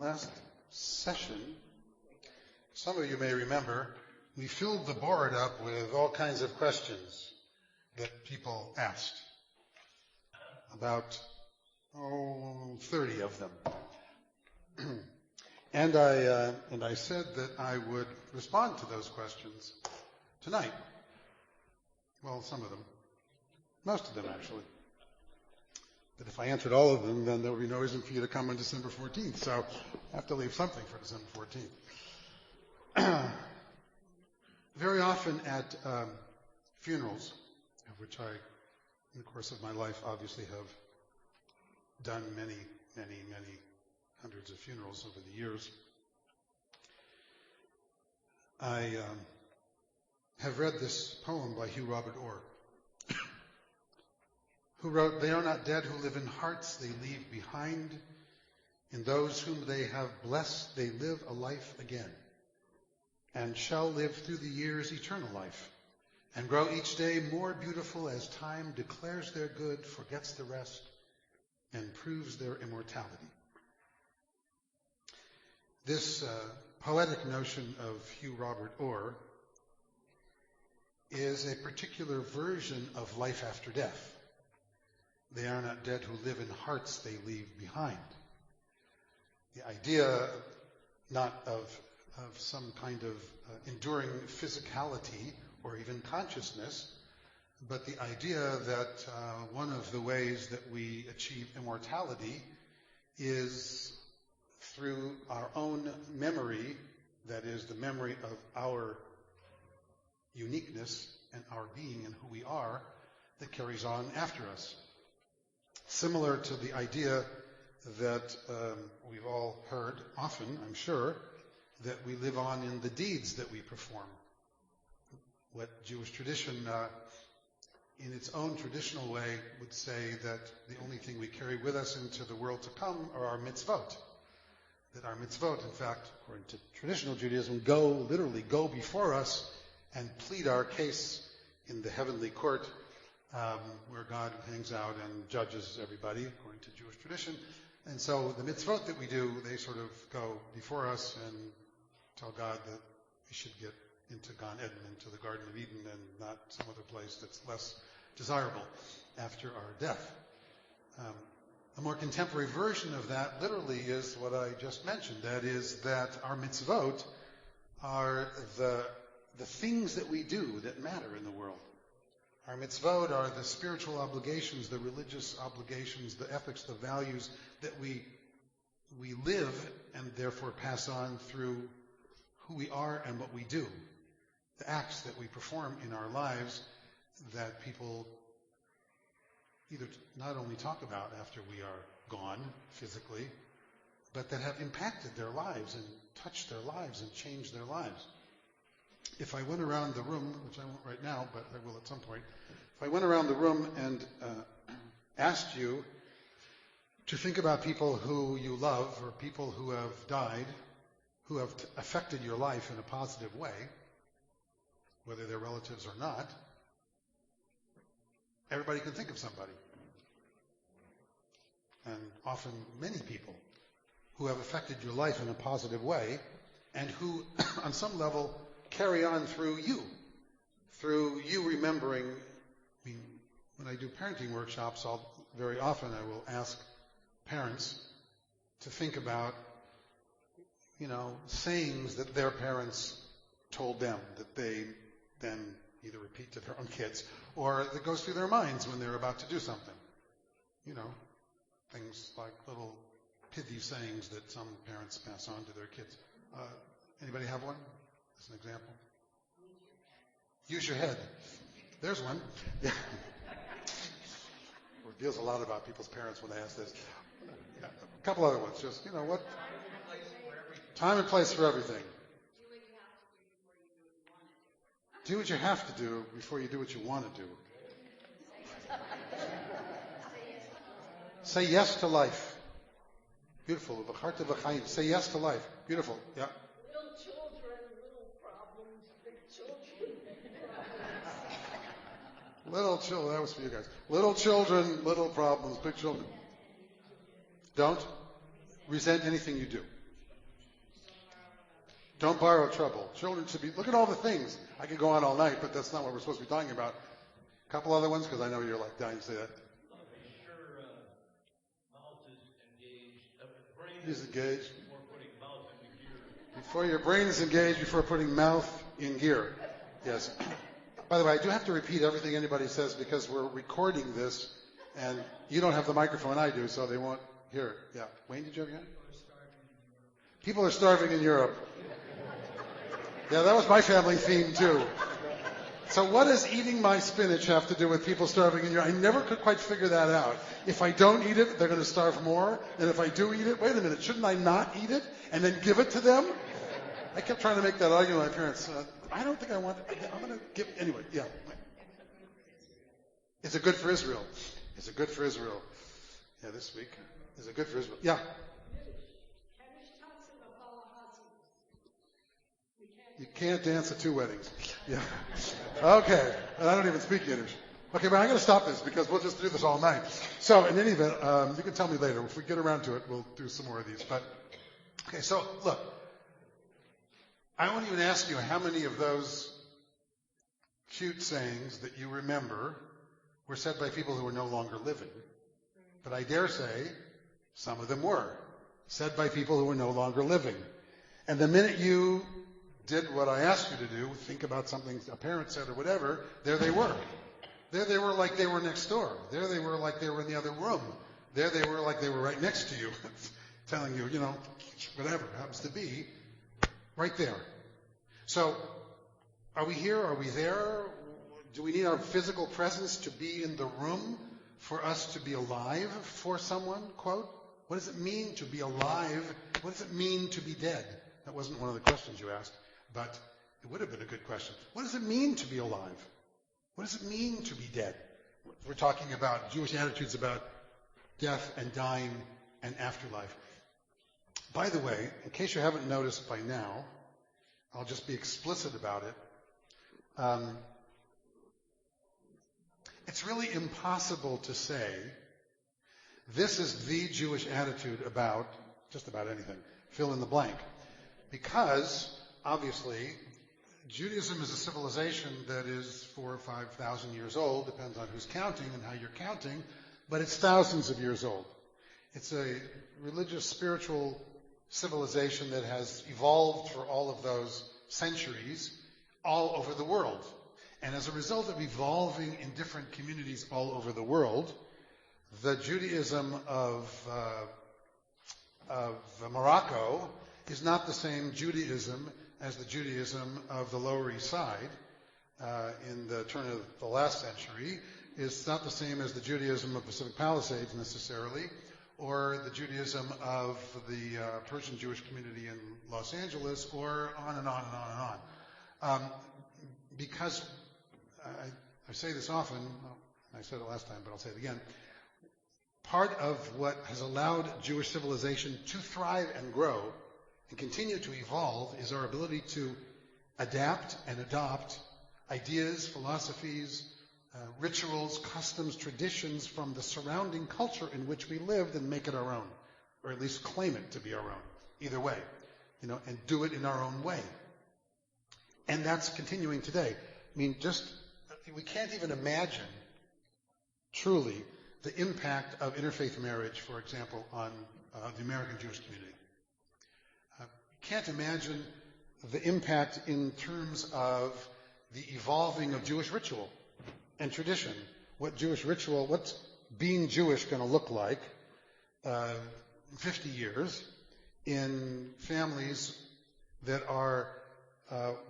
last session, some of you may remember, we filled the board up with all kinds of questions that people asked. About 30 of them. And I said that I would respond to those questions tonight. Well, some of them. Most of them, actually. But if I answered all of them, then there would be no reason for you to come on December 14th. So I have to leave something for December 14th. Very often at funerals, of which I, in the course of my life, obviously have done many hundreds of funerals over the years, I have read this poem by Hugh Robert Orr, who wrote, "They are not dead who live in hearts they leave behind. In those whom they have blessed, they live a life again, and shall live through the years eternal life, and grow each day more beautiful as time declares their good, forgets the rest, and proves their immortality." This poetic notion of Hugh Robert Orr is a particular version of life after death. They are not dead who live in hearts they leave behind. The idea not of some kind of enduring physicality or even consciousness, but the idea that one of the ways that we achieve immortality is through our own memory, that is, the memory of our uniqueness and our being and who we are, that carries on after us. Similar to the idea that we've all heard often, I'm sure, that we live on in the deeds that we perform. What Jewish tradition, in its own traditional way, would say that the only thing we carry with us into the world to come are our mitzvot. That our mitzvot, in fact, according to traditional Judaism, literally go before us and plead our case in the heavenly court, where God hangs out and judges everybody, according to Jewish tradition. And so the mitzvot that we do, they sort of go before us and tell God that we should get into Gan Eden, into the Garden of Eden, and not some other place that's less desirable after our death. A more contemporary version of that literally is what I just mentioned. That is that our mitzvot are the things that we do that matter in the world. Our mitzvot are the spiritual obligations, the religious obligations, the ethics, the values that we live and therefore pass on through who we are and what we do. The acts that we perform in our lives that people either not only talk about after we are gone physically, but that have impacted their lives and touched their lives and changed their lives. If I went around the room, which I won't right now, but I will at some point, if I went around the room and asked you to think about people who you love or people who have died, who have affected your life in a positive way, whether they're relatives or not, everybody can think of somebody. And often many people who have affected your life in a positive way and who, on some level, carry on through you remembering. I mean, when I do parenting workshops, very often I will ask parents to think about, sayings that their parents told them that they then either repeat to their own kids or that goes through their minds when they're about to do something. Things like little pithy sayings that some parents pass on to their kids. Anybody have one as an example? Use your head. There's one. Yeah. Reveals a lot about people's parents when they ask this. Yeah. A couple other ones. Just, what? Time and place for everything. Do what you have to do before you do what you want to do. Say yes to life. Beautiful. Say yes to life. Beautiful. Yeah. Little children, little problems, big children. Little children. That was for you guys. Little children, little problems, big children. Don't resent anything you do. Don't borrow trouble. Children should be, look at all the things. I could go on all night, but that's not what we're supposed to be talking about. A couple other ones, because I know you're like dying to say that. Mouth is engaged. Brain is engaged. Before putting mouth in gear. Before your brain is engaged, before putting mouth in gear. Yes. By the way, I do have to repeat everything anybody says because we're recording this, and you don't have the microphone, I do, so they won't hear it. Yeah. Wayne, did you have your hand? People are starving in Europe. Yeah, that was my family theme, too. So what does eating my spinach have to do with people starving in Europe? I never could quite figure that out. If I don't eat it, they're going to starve more. And if I do eat it, wait a minute, shouldn't I not eat it and then give it to them? I kept trying to make that argument with my parents. I don't think I want it. I'm going to give it. Anyway, yeah. Is it good for Israel? Is it good for Israel? Yeah, this week. Is it good for Israel? Yeah. You can't dance at 2 weddings. Yeah. Okay. And I don't even speak Yiddish. Okay, but I'm going to stop this because we'll just do this all night. So in any event, you can tell me later. If we get around to it, we'll do some more of these. But okay, so look. I won't even ask you how many of those cute sayings that you remember were said by people who are no longer living. But I dare say some of them were said by people who are no longer living. And the minute you did what I asked you to do, think about something a parent said or whatever, there they were. There they were like they were next door. There they were like they were in the other room. There they were like they were right next to you, telling you, whatever it happens to be, right there. So, are we here? Are we there? Do we need our physical presence to be in the room for us to be alive for someone? Quote. What does it mean to be alive? What does it mean to be dead? That wasn't one of the questions you asked. But it would have been a good question. What does it mean to be alive? What does it mean to be dead? We're talking about Jewish attitudes about death and dying and afterlife. By the way, in case you haven't noticed by now, I'll just be explicit about it. It's really impossible to say this is the Jewish attitude about just about anything. Fill in the blank. Because obviously, Judaism is a civilization that is 4,000 or 5,000 years old, depends on who's counting and how you're counting, but it's thousands of years old. It's a religious, spiritual civilization that has evolved for all of those centuries all over the world. And as a result of evolving in different communities all over the world, the Judaism of Morocco is not the same Judaism as the Judaism of the Lower East Side in the turn of the last century. It's not the same as the Judaism of Pacific Palisades necessarily, or the Judaism of the Persian Jewish community in Los Angeles, or on and on and on and on. Because I say this often, I said it last time, but I'll say it again, part of what has allowed Jewish civilization to thrive and grow and continue to evolve is our ability to adapt and adopt ideas, philosophies, rituals, customs, traditions from the surrounding culture in which we lived and make it our own, or at least claim it to be our own. Either way, and do it in our own way. And that's continuing today. I mean, we can't even imagine truly the impact of interfaith marriage, for example, on the American Jewish community. Can't imagine the impact in terms of the evolving of Jewish ritual and tradition. What's being Jewish going to look like 50 years in families that are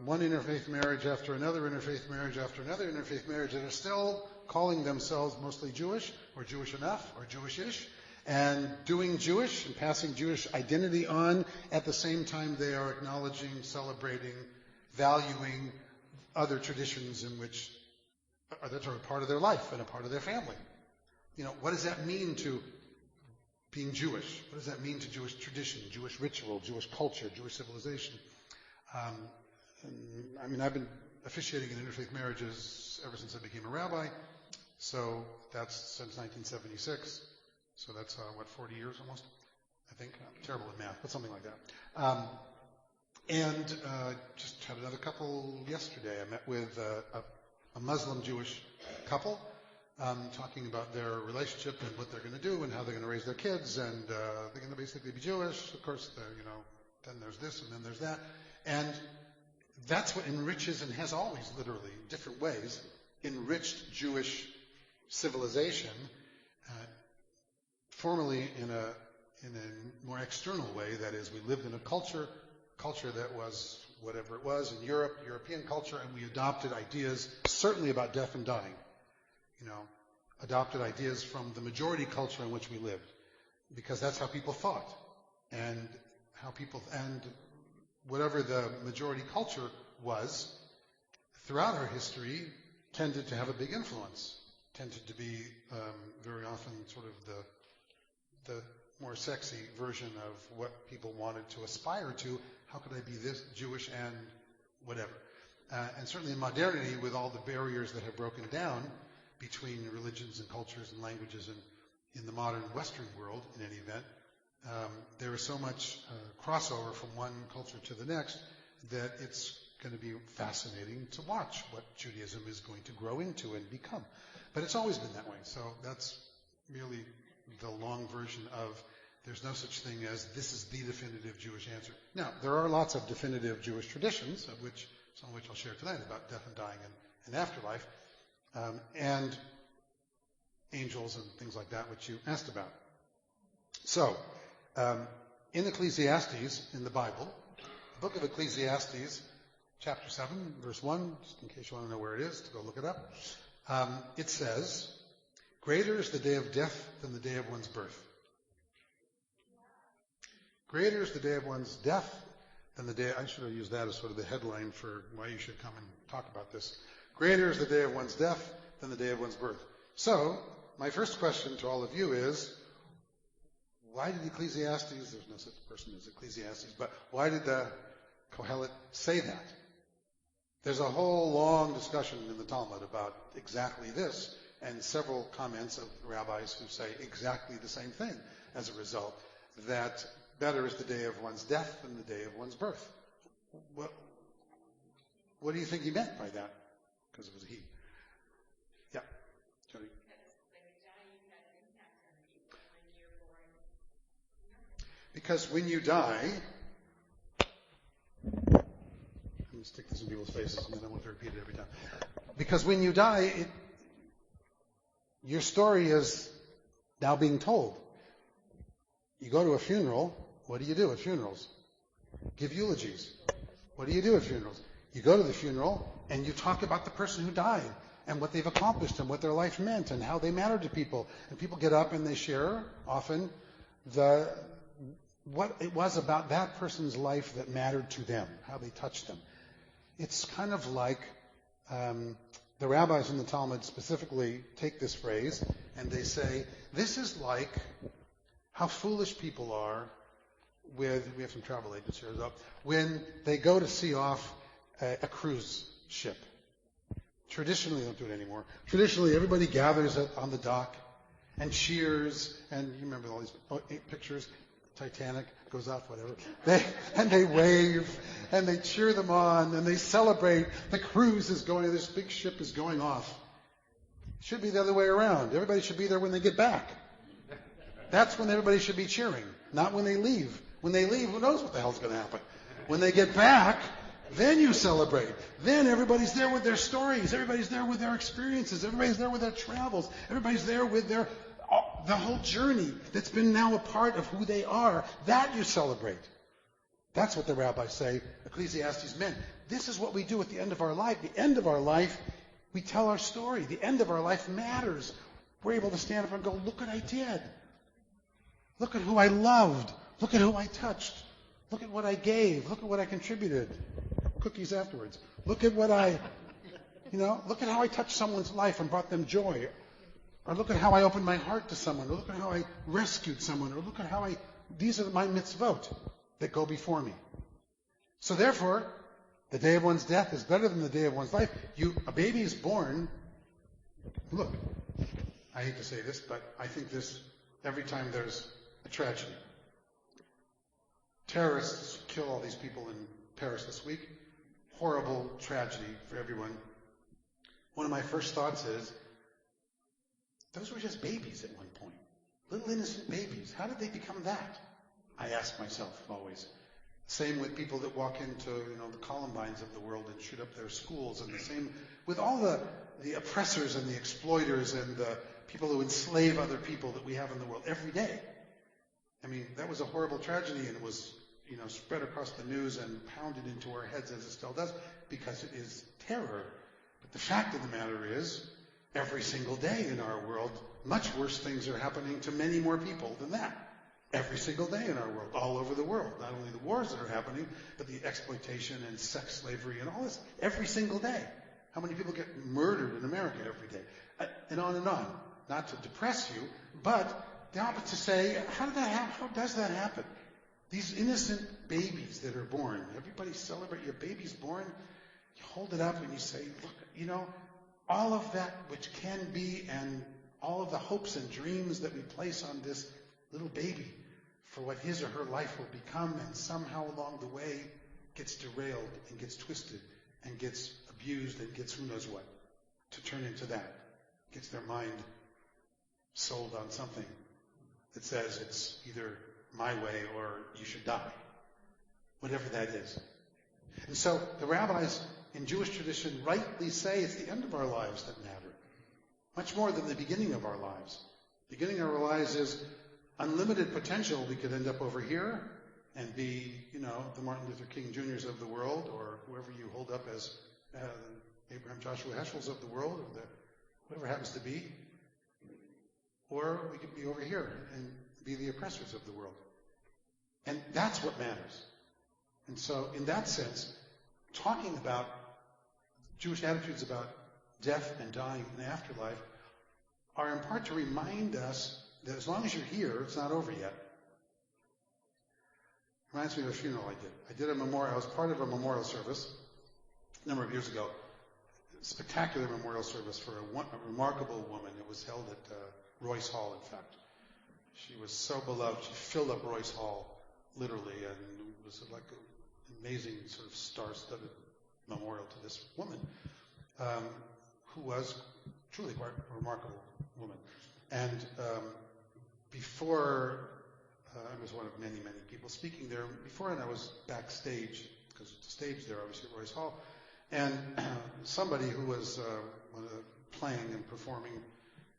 one interfaith marriage after another interfaith marriage after another interfaith marriage that are still calling themselves mostly Jewish or Jewish enough or Jewish-ish, and doing Jewish and passing Jewish identity on at the same time they are acknowledging, celebrating, valuing other traditions in which that are a part of their life and a part of their family. What does that mean to being Jewish? What does that mean to Jewish tradition, Jewish ritual, Jewish culture, Jewish civilization? I've been officiating in interfaith marriages ever since I became a rabbi, so that's since 1976. So that's, 40 years almost, I think. I'm terrible at math, but something like that. And just had another couple yesterday. I met with a Muslim-Jewish couple talking about their relationship and what they're going to do and how they're going to raise their kids, and they're going to basically be Jewish. Of course, then there's this and then there's that. And that's what enriches and has always, literally, in different ways, enriched Jewish civilization, formerly in a more external way. That is, we lived in a culture that was whatever it was in Europe, European culture, and we adopted ideas, certainly about death and dying, adopted ideas from the majority culture in which we lived, because that's how people thought, and whatever the majority culture was, throughout our history, tended to have a big influence, tended to be very often sort of the more sexy version of what people wanted to aspire to. How could I be this Jewish and whatever? And certainly in modernity, with all the barriers that have broken down between religions and cultures and languages in the modern Western world, in any event, there is so much crossover from one culture to the next that it's going to be fascinating to watch what Judaism is going to grow into and become. But it's always been that way. So that's really the long version of there's no such thing as this is the definitive Jewish answer. Now, there are lots of definitive Jewish traditions, some of which I'll share tonight, about death and dying and afterlife, and angels and things like that, which you asked about. So, in Ecclesiastes, in the Bible, the book of Ecclesiastes, chapter 7, verse 1, just in case you want to know where it is, to go look it up, it says, "Greater is the day of death than the day of one's birth." Greater is the day of one's death than the day, I should have used that as sort of the headline for why you should come and talk about this. Greater is the day of one's death than the day of one's birth. So, my first question to all of you is, why did Ecclesiastes, there's no such person as Ecclesiastes, but why did the Kohelet say that? There's a whole long discussion in the Talmud about exactly this, and several comments of rabbis who say exactly the same thing as a result, that better is the day of one's death than the day of one's birth. What do you think he meant by that? Because it was a he. Yeah, Jody. Because when you die, let me stick this in people's faces and then I want to repeat it every time. Because when you die, your story is now being told. You go to a funeral. What do you do at funerals? Give eulogies. What do you do at funerals? You go to the funeral and you talk about the person who died and what they've accomplished and what their life meant and how they mattered to people. And people get up and they share often what it was about that person's life that mattered to them, how they touched them. It's kind of like the rabbis in the Talmud specifically take this phrase and they say, this is like how foolish people are we have some travel agents here, when they go to see off a cruise ship. Traditionally, they don't do it anymore. Traditionally, everybody gathers on the dock and cheers, and you remember all these pictures, Titanic goes off, whatever. They wave, and they cheer them on, and they celebrate. The cruise is going, this big ship is going off. It should be the other way around. Everybody should be there when they get back. That's when everybody should be cheering, not when they leave. When they leave, who knows what the hell's going to happen? When they get back, then you celebrate. Then everybody's there with their stories. Everybody's there with their experiences. Everybody's there with their travels. Everybody's there with the whole journey that's been now a part of who they are. That you celebrate. That's what the rabbis say Ecclesiastes meant. This is what we do at the end of our life. The end of our life, we tell our story. The end of our life matters. We're able to stand up and go, look what I did. Look at who I loved. Look at who I touched. Look at what I gave. Look at what I contributed. Cookies afterwards. Look at what look at how I touched someone's life and brought them joy. Or look at how I opened my heart to someone. Or look at how I rescued someone. Or look at how these are my mitzvot that go before me. So therefore, the day of one's death is better than the day of one's life. A baby is born. Look, I hate to say this, but I think this every time there's a tragedy. Terrorists kill all these people in Paris this week. Horrible tragedy for everyone. One of my first thoughts is, those were just babies at one point. Little innocent babies. How did they become that? I ask myself always. Same with people that walk into, the Columbines of the world and shoot up their schools, and the same with all the oppressors and the exploiters and the people who enslave other people that we have in the world every day. I mean, that was a horrible tragedy, and it was, spread across the news and pounded into our heads as it still does, because it is terror. But the fact of the matter is, every single day in our world, much worse things are happening to many more people than that. Every single day in our world, all over the world. Not only the wars that are happening, but the exploitation and sex slavery and all this, every single day. How many people get murdered in America every day? And on and on. Not to depress you, but to say, how does that happen? These innocent babies that are born, everybody celebrate your baby's born. You hold it up and you say, look, all of that which can be and all of the hopes and dreams that we place on this little baby for what his or her life will become, and somehow along the way gets derailed and gets twisted and gets abused and gets who knows what to turn into that. Gets their mind sold on something that says it's either my way or you should die. Whatever that is. And so the rabbis in Jewish tradition rightly say it's the end of our lives that matter. Much more than the beginning of our lives. The beginning of our lives is unlimited potential. We could end up over here and be, the Martin Luther King Jr.'s of the world, or whoever you hold up as Abraham Joshua Heschel's of the world, or whoever happens to be. Or we could be over here and be the oppressors of the world. And that's what matters. And so, in that sense, talking about Jewish attitudes about death and dying and afterlife are in part to remind us that as long as you're here, it's not over yet. Reminds me of a funeral I did. I did a memorial. I was part of a memorial service a number of years ago. A spectacular memorial service for a remarkable woman. It was held at Royce Hall, in fact. She was so beloved. She filled up Royce Hall, literally, and it was like an amazing sort of star-studded memorial to this woman, who was truly quite a remarkable woman. And before, I was one of many, many people speaking there. Before, and I was backstage, because it's a stage there, obviously, at Royce Hall. And somebody who was playing and performing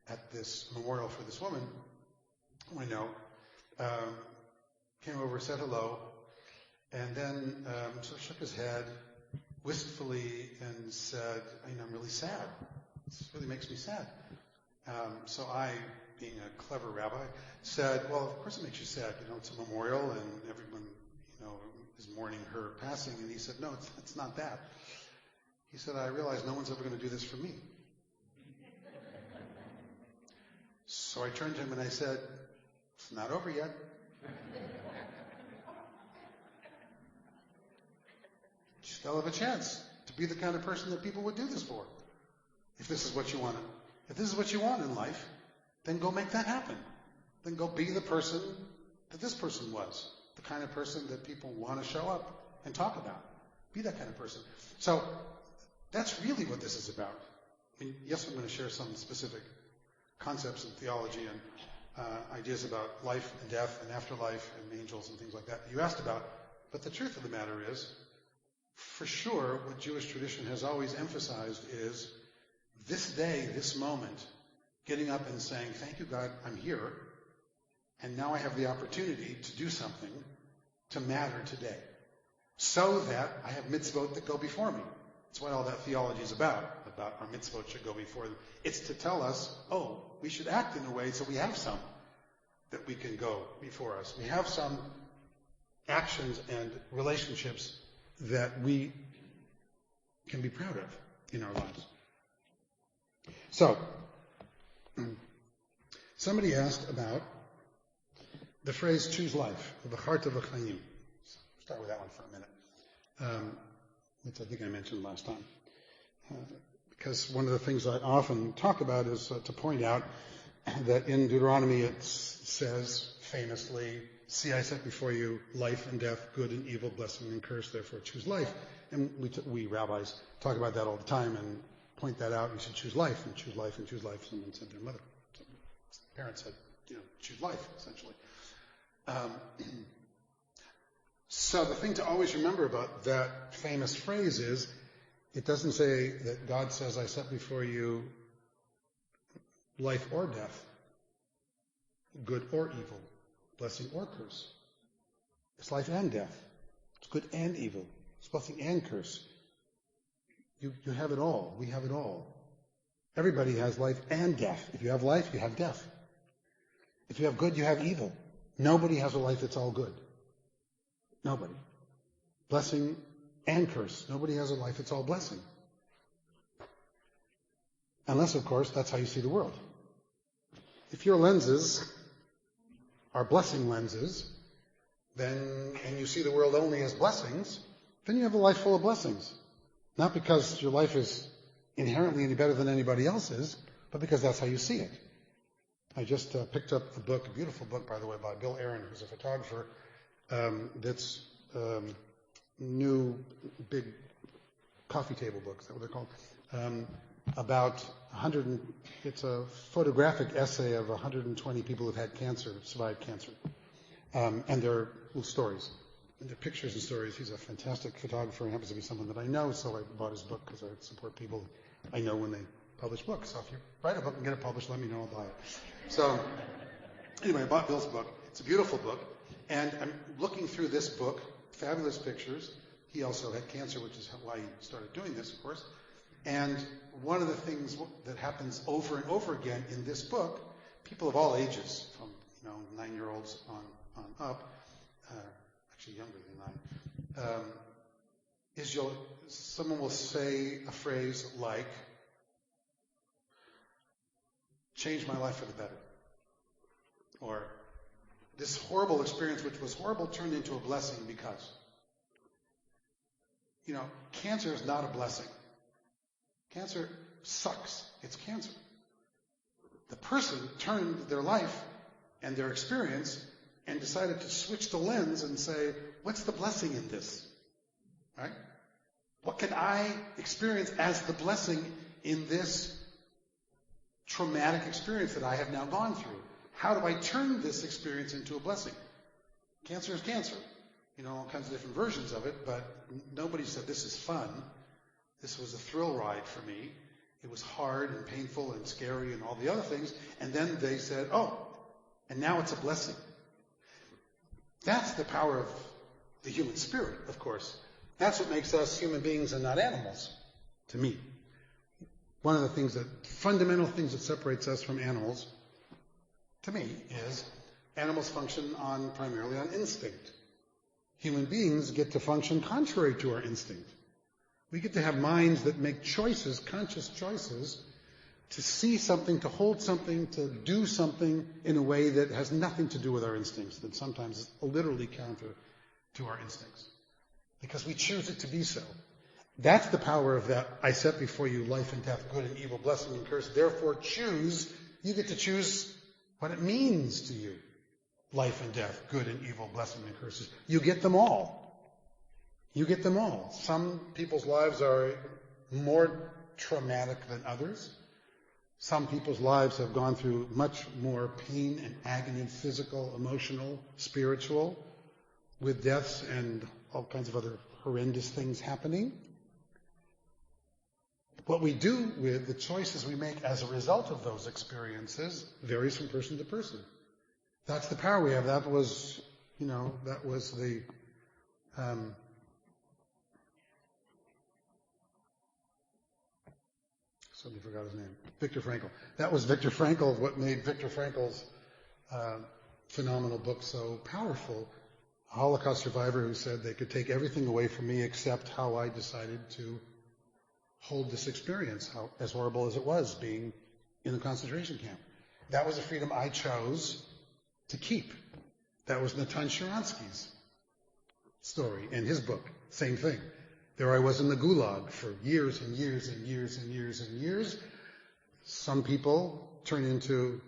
at this memorial for this woman, who I know, came over, said hello, and then sort of shook his head wistfully and said, I'm really sad. This really makes me sad. So I, being a clever rabbi, said, well, of course it makes you sad. It's a memorial and everyone, is mourning her passing. And he said, no, it's not that. He said, I realize no one's ever going to do this for me. So I turned to him and I said, it's not over yet. You still have a chance to be the kind of person that people would do this for. If this is what you want. If this is what you want in life, then go make that happen. Then go be the person that this person was. The kind of person that people want to show up and talk about. Be that kind of person. So that's really what this is about. Yes, I'm going to share some specific concepts in theology and ideas about life and death and afterlife and angels and things like that you asked about. But the truth of the matter is, for sure, what Jewish tradition has always emphasized is this day, this moment, getting up and saying, thank you, God, I'm here, and now I have the opportunity to do something to matter today, so that I have mitzvot that go before me. That's what all that theology is about our mitzvot should go before them. It's to tell us, we should act in a way so we have some that we can go before us. We have some actions and relationships that we can be proud of in our lives. So, somebody asked about the phrase choose life, v'charta v'chaim. Start with that one for a minute, which I think I mentioned last time. Because one of the things I often talk about is to point out that in Deuteronomy it says, famously, see, I set before you life and death, good and evil, blessing and curse, therefore choose life. And we rabbis talk about that all the time and point that out. You should choose life and choose life and choose life. Someone said their mother. Parents said, choose life, essentially. So the thing to always remember about that famous phrase is, it doesn't say that God says, I set before you life or death, good or evil, blessing or curse. It's life and death. It's good and evil. It's blessing and curse. You have it all. We have it all. Everybody has life and death. If you have life, you have death. If you have good, you have evil. Nobody has a life that's all good. Nobody. Blessing and curse. Nobody has a life that's all blessing. Unless, of course, that's how you see the world. If your lenses are blessing lenses, and you see the world only as blessings, then you have a life full of blessings. Not because your life is inherently any better than anybody else's, but because that's how you see it. I just picked up a book, a beautiful book, by the way, by Bill Aaron, who's a photographer, that's new big coffee table book, is that what they're called? About it's a photographic essay of 120 people who've had cancer, survived cancer. And they're little stories. And they're pictures and stories. He's a fantastic photographer and happens to be someone that I know, so I bought his book because I support people I know when they publish books. So if you write a book and get it published, let me know, I'll buy it. So anyway, I bought Bill's book. It's a beautiful book. And I'm looking through this book, fabulous pictures. He also had cancer, which is why he started doing this, of course. And one of the things that happens over and over again in this book, people of all ages, from 9-year-olds on up, actually younger than 9, is someone will say a phrase like, "Change my life for the better," or "This horrible experience, which was horrible, turned into a blessing because." Cancer is not a blessing. Cancer sucks. It's cancer. The person turned their life and their experience and decided to switch the lens and say, what's the blessing in this? Right? What can I experience as the blessing in this traumatic experience that I have now gone through? How do I turn this experience into a blessing? Cancer is cancer. All kinds of different versions of it, but nobody said this is fun. This was a thrill ride for me. It was hard and painful and scary and all the other things. And then they said, and now it's a blessing. That's the power of the human spirit, of course. That's what makes us human beings and not animals, to me. One of the fundamental things that separates us from animals, to me, is animals function primarily on instinct. Human beings get to function contrary to our instinct. We get to have minds that make choices, conscious choices, to see something, to hold something, to do something in a way that has nothing to do with our instincts, that sometimes is literally counter to our instincts. Because we choose it to be so. That's the power of that, I set before you life and death, good and evil, blessing and curse. Therefore choose, you get to choose what it means to you. Life and death, good and evil, blessing and curses. You get them all. You get them all. Some people's lives are more traumatic than others. Some people's lives have gone through much more pain and agony, physical, emotional, spiritual, with deaths and all kinds of other horrendous things happening. What we do with the choices we make as a result of those experiences varies from person to person. That's the power we have. That was the somebody forgot his name. Viktor Frankl. That was Viktor Frankl, what made Viktor Frankl's phenomenal book so powerful. A Holocaust survivor who said they could take everything away from me except how I decided to hold this experience, as horrible as it was being in the concentration camp. That was a freedom I chose to keep. That was Natan Sharansky's story in his book. Same thing. There I was in the Gulag for years and years and years and years and years. Some people turn into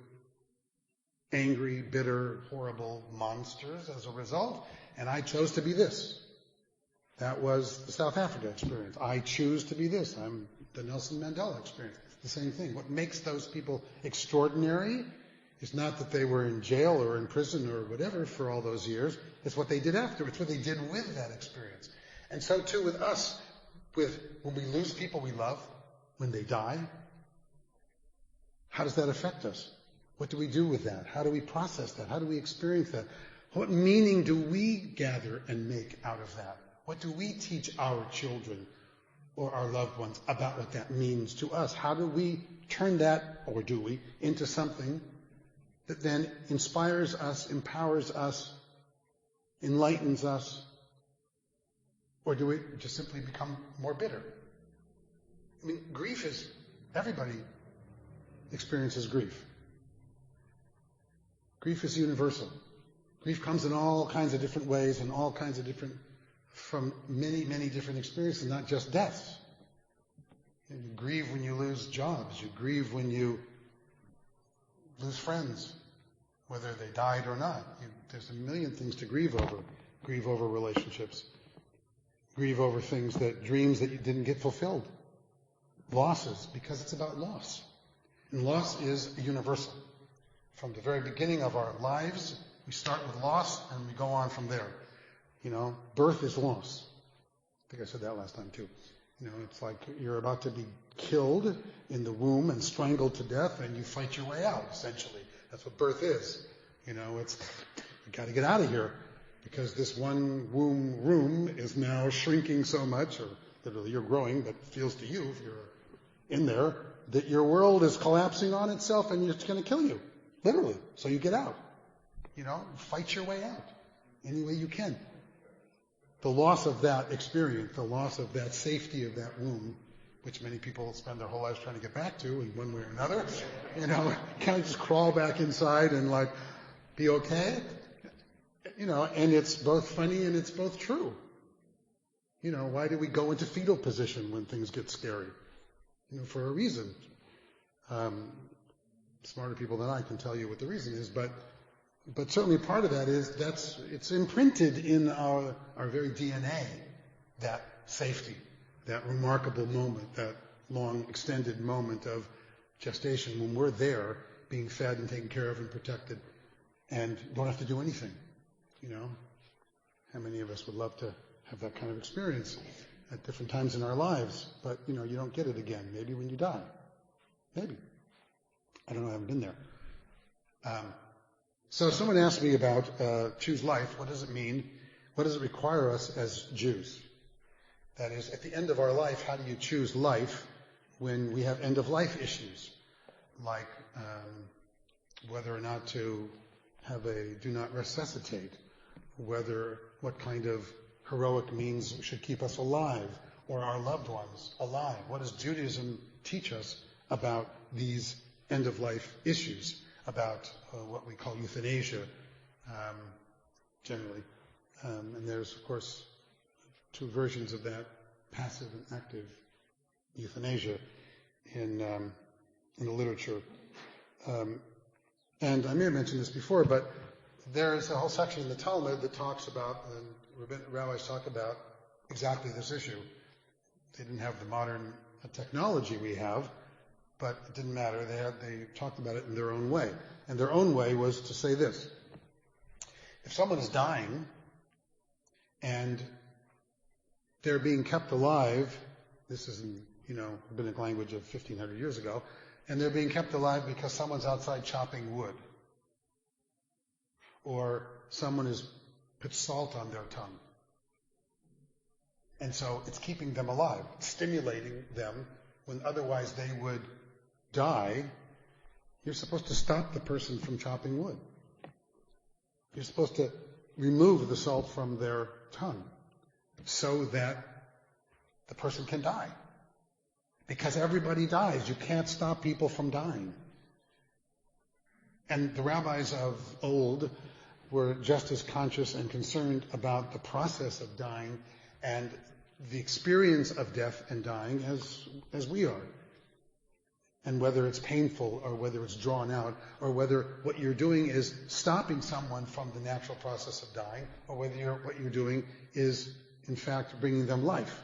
angry, bitter, horrible monsters as a result, and I chose to be this. That was the South Africa experience. I choose to be this. I'm the Nelson Mandela experience. The same thing. What makes those people extraordinary is not that they were in jail or in prison or whatever for all those years. It's what they did after. It's what they did with that experience. And so too with us, when we lose people we love, when they die, how does that affect us? What do we do with that? How do we process that? How do we experience that? What meaning do we gather and make out of that? What do we teach our children or our loved ones about what that means to us? How do we turn that, or do we, into something that then inspires us, empowers us, enlightens us? Or do we just simply become more bitter? I mean, grief is, everybody experiences grief. Grief is universal. Grief comes in all kinds of different ways and all kinds of different, from many, many different experiences, not just deaths. You grieve when you lose jobs. You grieve when you lose friends, whether they died or not. There's a million things to grieve over. Grieve over relationships. Grieve over things dreams that you didn't get fulfilled. Losses, because it's about loss. And loss is universal. From the very beginning of our lives, we start with loss and we go on from there. Birth is loss. I think I said that last time too. It's like you're about to be killed in the womb and strangled to death, and you fight your way out, essentially. That's what birth is. It's, you got to get out of here, because this one womb room is now shrinking so much, or literally you're growing, but it feels to you, if you're in there, that your world is collapsing on itself and it's going to kill you. Literally. So you get out. Fight your way out any way you can. The loss of that experience, the loss of that safety of that womb, which many people spend their whole lives trying to get back to in one way or another, kind of just crawl back inside and be okay. And it's both funny and it's both true. Why do we go into fetal position when things get scary? For a reason. Smarter people than I can tell you what the reason is, but certainly part of that is it's imprinted in our very DNA, that safety, that remarkable moment, that long extended moment of gestation when we're there being fed and taken care of and protected and don't have to do anything. How many of us would love to have that kind of experience at different times in our lives, but you don't get it again. Maybe when you die. Maybe. I don't know, I haven't been there. So someone asked me about choose life. What does it mean? What does it require us as Jews? That is, at the end of our life, how do you choose life when we have end-of-life issues? Like whether or not to have a do not resuscitate, what kind of heroic means should keep us alive or our loved ones alive. What does Judaism teach us about these end-of-life issues, about what we call euthanasia, generally. And there's, of course, two versions of that, passive and active euthanasia in the literature. And I may have mentioned this before, but there's a whole section in the Talmud that talks about, and rabbis talk about, exactly this issue. They didn't have the modern technology we have, but it didn't matter. They talked about it in their own way. And their own way was to say this. If someone is dying and they're being kept alive, this is in, rabbinic language of 1,500 years ago, and they're being kept alive because someone's outside chopping wood, or someone has put salt on their tongue. And so it's keeping them alive, stimulating them when otherwise they would die. You're supposed to stop the person from chopping wood. You're supposed to remove the salt from their tongue so that the person can die. Because everybody dies. You can't stop people from dying. And the rabbis of old were just as conscious and concerned about the process of dying and the experience of death and dying as we are. And whether it's painful or whether it's drawn out or whether what you're doing is stopping someone from the natural process of dying or whether what you're doing is, in fact, bringing them life.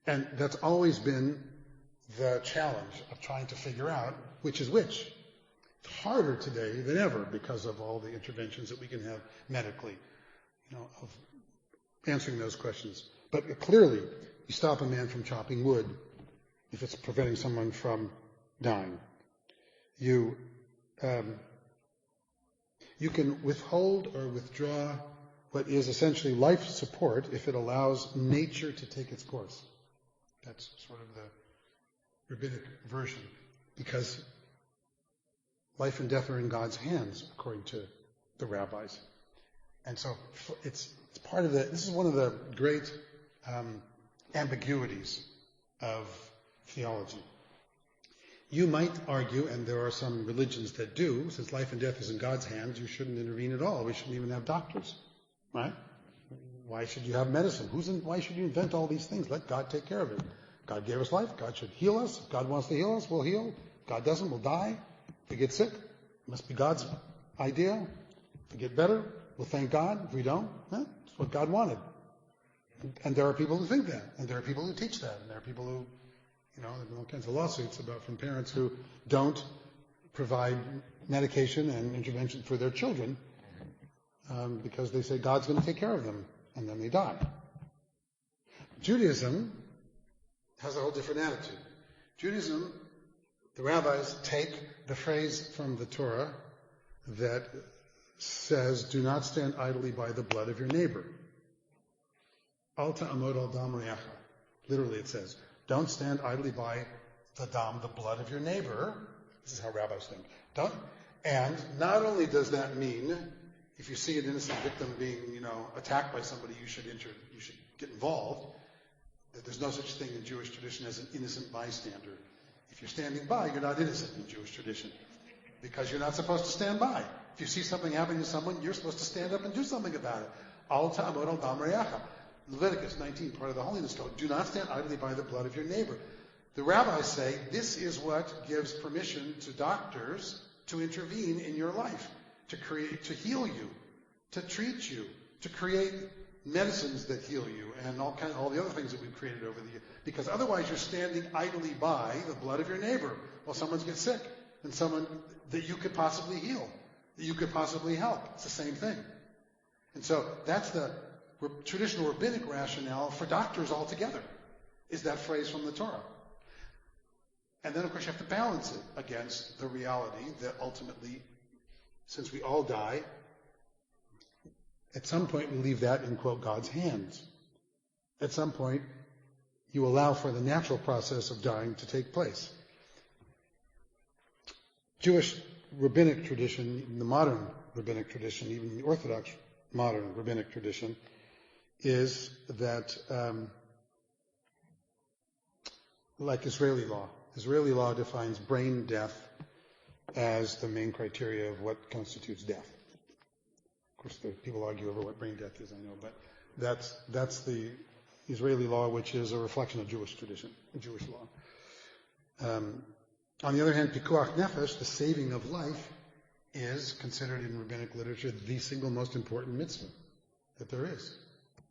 And that's always been the challenge of trying to figure out which is which. It's harder today than ever because of all the interventions that we can have medically, of answering those questions. But clearly, you stop a man from chopping wood if it's preventing someone from dying. You can withhold or withdraw what is essentially life support if it allows nature to take its course. That's sort of the rabbinic version, because life and death are in God's hands, according to the rabbis. And so it's part of this is one of the great ambiguities of theology. You might argue, and there are some religions that do, since life and death is in God's hands, you shouldn't intervene at all. We shouldn't even have doctors, right? Why should you have medicine? Why should you invent all these things? Let God take care of it. God gave us life. God should heal us. If God wants to heal us, we'll heal. If God doesn't, we'll die. If we get sick, it must be God's idea. If we get better, we'll thank God. If we don't, that's what God wanted. And there are people who think that, and there are people who teach that, and there are people who, there have been all kinds of lawsuits from parents who don't provide medication and intervention for their children because they say God's going to take care of them, and then they die. Judaism has a whole different attitude. Judaism, the rabbis take the phrase from the Torah that says, do not stand idly by the blood of your neighbor. Al ta'amod al dam re'acha. Literally it says, don't stand idly by the blood of your neighbor. This is how rabbis think. And not only does that mean, if you see an innocent victim being, attacked by somebody, you should get involved. That there's no such thing in Jewish tradition as an innocent bystander. If you're standing by, you're not innocent in Jewish tradition, because you're not supposed to stand by. If you see something happening to someone, you're supposed to stand up and do something about it. Al ta'amod al dam re'acha. Leviticus 19, part of the Holiness Code. Do not stand idly by the blood of your neighbor. The rabbis say this is what gives permission to doctors to intervene in your life, to heal you, to treat you, to create medicines that heal you, and all the other things that we've created over the years. Because otherwise you're standing idly by the blood of your neighbor while someone gets sick, and someone that you could possibly heal, that you could possibly help. It's the same thing. And so that's the traditional rabbinic rationale for doctors altogether, is that phrase from the Torah. And then, of course, you have to balance it against the reality that ultimately, since we all die, at some point we leave that in, quote, God's hands. At some point, you allow for the natural process of dying to take place. Jewish rabbinic tradition, the modern rabbinic tradition, even the Orthodox modern rabbinic tradition, is that, like Israeli law defines brain death as the main criteria of what constitutes death. Of course, people argue over what brain death is, I know, but that's the Israeli law, which is a reflection of Jewish tradition, Jewish law. On the other hand, pikuach nefesh, the saving of life, is considered in rabbinic literature the single most important mitzvah that there is.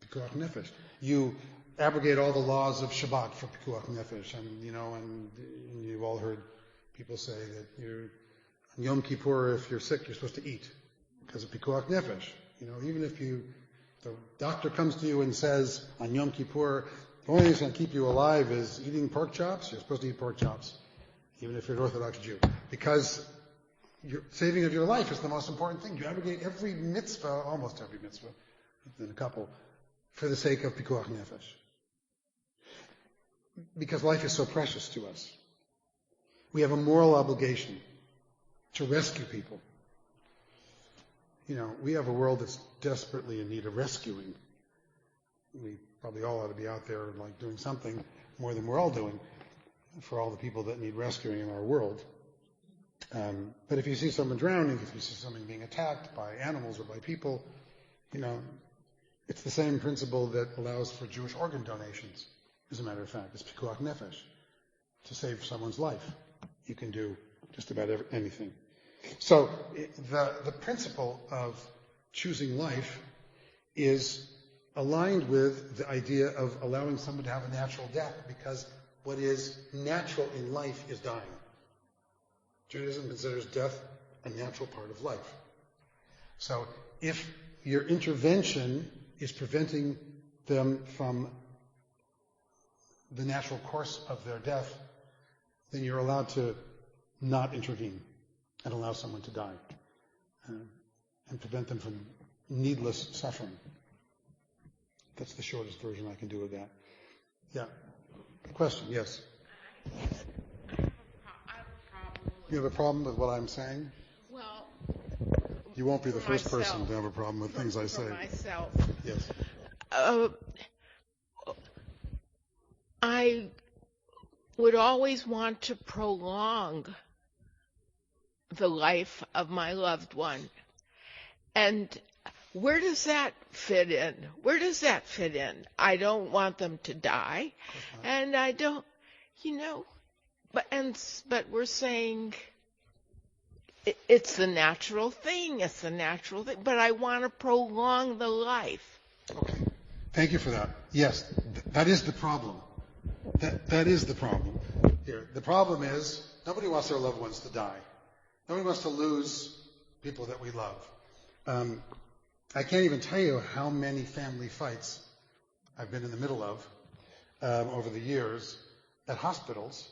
Pikuach nefesh. You abrogate all the laws of Shabbat for pikuach nefesh, and you've all heard people say that on Yom Kippur, if you're sick, you're supposed to eat because of pikuach nefesh. Even if the doctor comes to you and says on Yom Kippur, the only thing that's going to keep you alive is eating pork chops, you're supposed to eat pork chops, even if you're an Orthodox Jew, because your saving of your life is the most important thing. You abrogate every mitzvah, almost every mitzvah, than a couple, for the sake of pikuach nefesh. Because life is so precious to us. We have a moral obligation to rescue people. We have a world that's desperately in need of rescuing. We probably all ought to be out there doing something more than we're all doing for all the people that need rescuing in our world. But if you see someone drowning, if you see someone being attacked by animals or by people, it's the same principle that allows for Jewish organ donations, as a matter of fact. It's pikuach nefesh. to save someone's life. You can do just about anything. So the principle of choosing life is aligned with the idea of allowing someone to have a natural death, because what is natural in life is dying. Judaism considers death a natural part of life. So if your intervention is preventing them from the natural course of their death, then you're allowed to not intervene and allow someone to die and prevent them from needless suffering. That's the shortest version I can do of that. Yeah. Question? Yes. I have a problem. You have a problem with what I'm saying? Well, you won't be the first myself. person to have a problem with things I say. For myself. Yes. I would always want to prolong the life of my loved one. And where does that fit in? Where does that fit in? I don't want them to die. And I don't, but we're saying it's the natural thing. It's the natural thing. But I want to prolong the life. Okay. Thank you for that. Yes, that is the problem. That is the problem. Here, the problem is nobody wants their loved ones to die. Nobody wants to lose people that we love. I can't even tell you how many family fights I've been in the middle of over the years at hospitals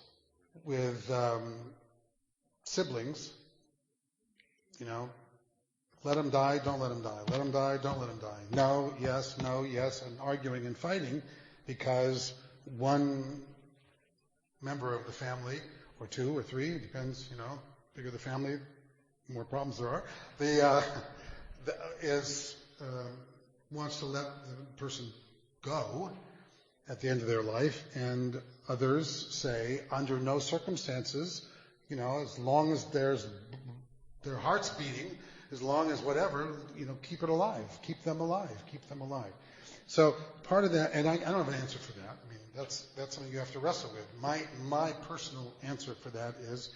with siblings. Let them die, don't let them die. Let them die, don't let them die. No, yes, and arguing and fighting because one member of the family, or two or three, it depends, bigger the family, more problems there are, wants to let the person go at the end of their life, and others say, under no circumstances, as long as there's their heart's beating, as long as whatever, keep it alive, keep them alive. So part of that, and I don't have an answer for that. I mean, that's something you have to wrestle with. My personal answer for that is,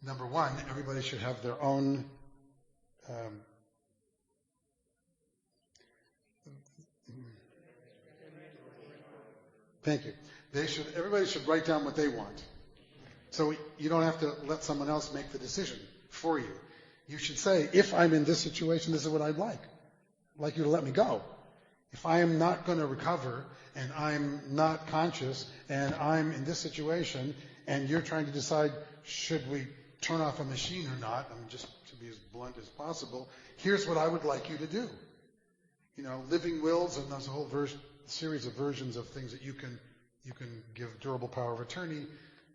number one, everybody should have their own thank you. Everybody should write down what they want. So you don't have to let someone else make the decision for you. You should say, if I'm in this situation, this is what I'd like. I'd like you to let me go. If I am not going to recover, and I'm not conscious, and I'm in this situation, and you're trying to decide, should we turn off a machine or not, just to be as blunt as possible, here's what I would like you to do. Living wills, and there's a whole series of versions of things that you can give durable power of attorney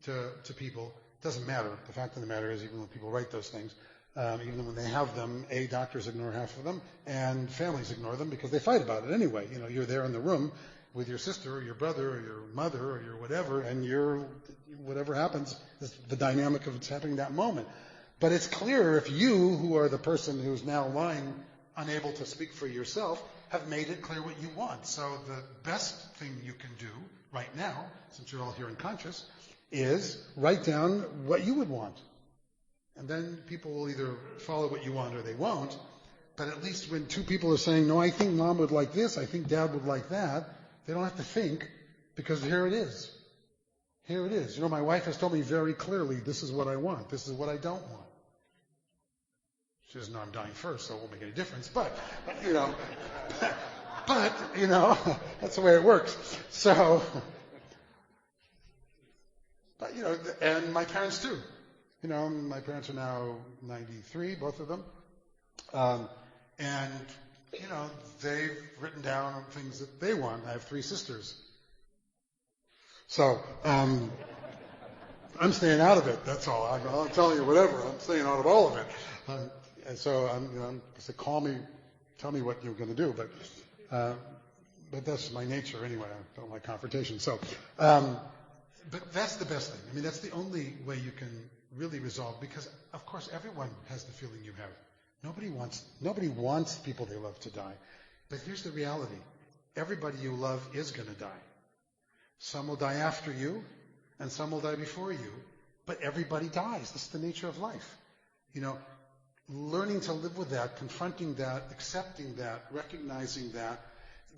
to people. It doesn't matter. The fact of the matter is, even when people write those things, even when they have them, doctors ignore half of them, and families ignore them because they fight about it anyway. You're there in the room with your sister or your brother or your mother or your whatever, and whatever happens is the dynamic of what's happening that moment. But it's clear if you, who are the person who's now lying unable to speak for yourself, have made it clear what you want. So the best thing you can do right now, since you're all here and conscious, is write down what you would want. And then people will either follow what you want or they won't. But at least when two people are saying, no, I think mom would like this, I think dad would like that, they don't have to think, because here it is. Here it is. My wife has told me very clearly, this is what I want, this is what I don't want. She doesn't know I'm dying first, so it won't make any difference. But, that's the way it works. So, but, and my parents too. My parents are now 93, both of them. And, they've written down things that they want. I have 3 sisters. So, I'm staying out of it, that's all. I'll tell you whatever. I'm staying out of all of it. And so I'm say, call me, tell me what you're going to do. But that's my nature anyway. I don't like confrontation. So, but that's the best thing. I mean, that's the only way you can really resolve, because of course everyone has the feeling you have. Nobody wants people they love to die. But here's the reality. Everybody you love is going to die. Some will die after you, and some will die before you, but everybody dies. This is the nature of life. Learning to live with that, confronting that, accepting that, recognizing that,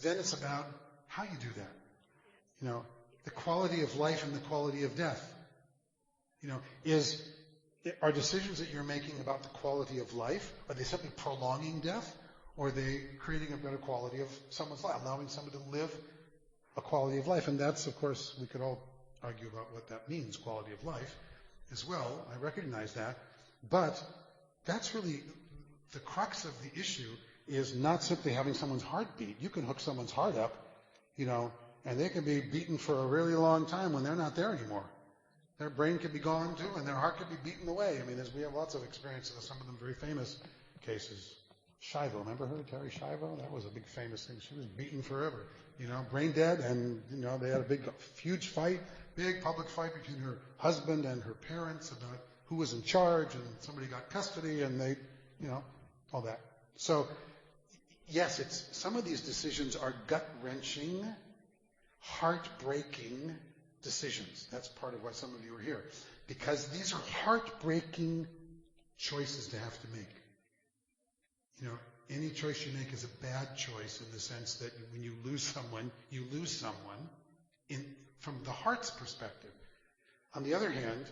then it's about how you do that. The quality of life and the quality of death. Are decisions that you're making about the quality of life, are they simply prolonging death, or are they creating a better quality of someone's life, allowing someone to live a quality of life? And that's, of course, we could all argue about what that means, quality of life, as well. I recognize that. But that's really the crux of the issue, is not simply having someone's heart beat. You can hook someone's heart up, and they can be beaten for a really long time when they're not there anymore. Their brain could be gone too, and their heart could be beaten away. We have lots of experiences of some of them very famous cases. Shivo, remember her, Terry Shivo? That was a big famous thing. She was beaten forever, brain dead, and, they had a huge fight, big public fight between her husband and her parents about who was in charge, and somebody got custody, and they, all that. So, yes, some of these decisions are gut-wrenching, heartbreaking decisions. That's part of why some of you are here. Because these are heartbreaking choices to have to make. Any choice you make is a bad choice in the sense that when you lose someone from the heart's perspective. On the other hand,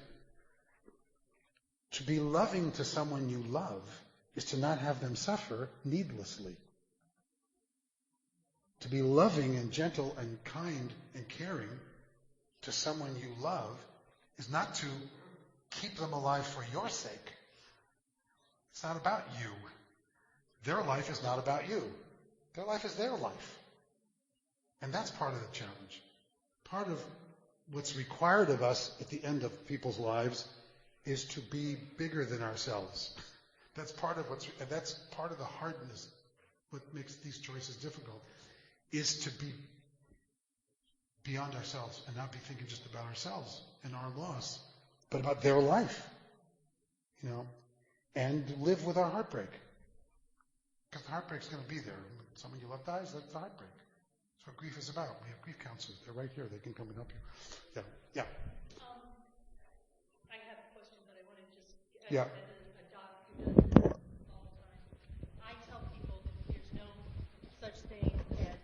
to be loving to someone you love is to not have them suffer needlessly. To be loving and gentle and kind and caring to someone you love is not to keep them alive for your sake. It's not about you. Their life is not about you. Their life is their life. And that's part of the challenge. Part of what's required of us at the end of people's lives is to be bigger than ourselves. That's part of the hardness, what makes these choices difficult, is to be beyond ourselves and not be thinking just about ourselves and our loss, but about their life, and live with our heartbreak. Because the heartbreak's going to be there. When someone you love dies, that's the heartbreak. That's what grief is about. We have grief counselors. They're right here. They can come and help you. Yeah. I have a question, but I want to just, Yeah. as a doc who does this all the time, I tell people that there's no such thing as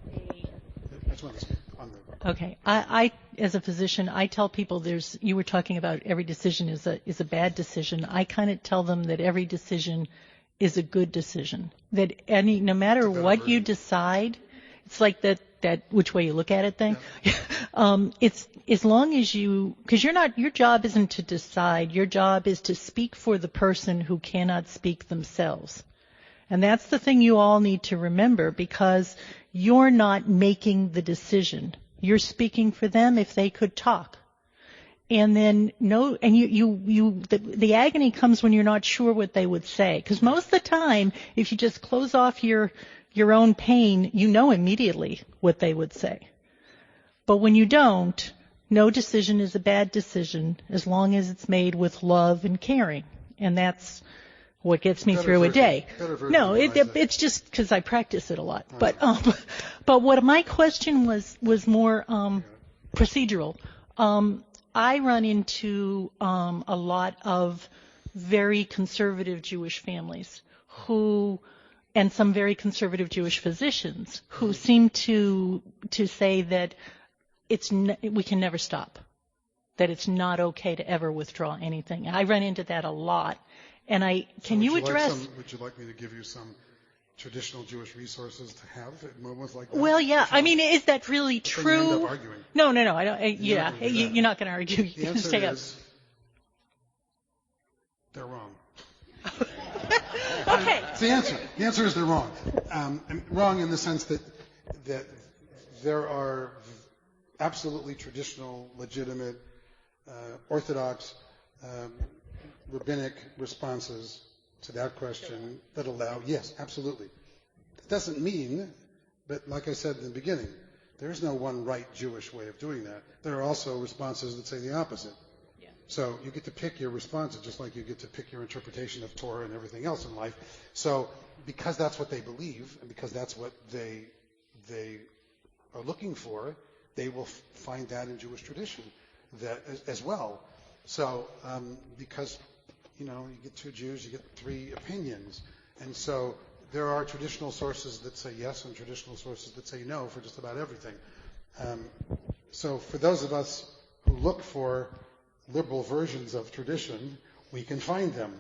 I just want to speak on the... Okay. I, as a physician, I tell people you were talking about every decision is a bad decision. I kind of tell them that every decision is a good decision. That no matter what you decide, it's like that which way you look at it thing. Yeah. It's as long as because your job isn't to decide. Your job is to speak for the person who cannot speak themselves. And that's the thing you all need to remember, because you're not making the decision. You're speaking for them if they could talk. And then the agony comes when you're not sure what they would say. Because most of the time, if you just close off your own pain, you know immediately what they would say. But when you don't, no decision is a bad decision as long as it's made with love and caring. And that's what gets me through a day. No, it's just because I practice it a lot. But what my question was more procedural. I run into a lot of very conservative Jewish families and some very conservative Jewish physicians who seem to say that we can never stop, that it's not okay to ever withdraw anything. I run into that a lot. And would you like me to give you some traditional Jewish resources to have moments like that? Well, yeah. Is that really true? You end up arguing. No. I don't. You're not going to argue. You can stay up. They're wrong. Okay. It's the answer. The answer is they're wrong. Wrong in the sense that there are absolutely traditional, legitimate, orthodox, rabbinic responses to that question that allow, yes, absolutely. That doesn't mean, but like I said in the beginning, there is no one right Jewish way of doing that. There are also responses that say the opposite. Yeah. So you get to pick your responses just like you get to pick your interpretation of Torah and everything else in life. So because that's what they believe and because that's what they are looking for, they will find that in Jewish tradition. that as well. So because you get two Jews, you get three opinions, and so there are traditional sources that say yes and traditional sources that say no for just about everything. So for those of us who look for liberal versions of tradition, we can find them.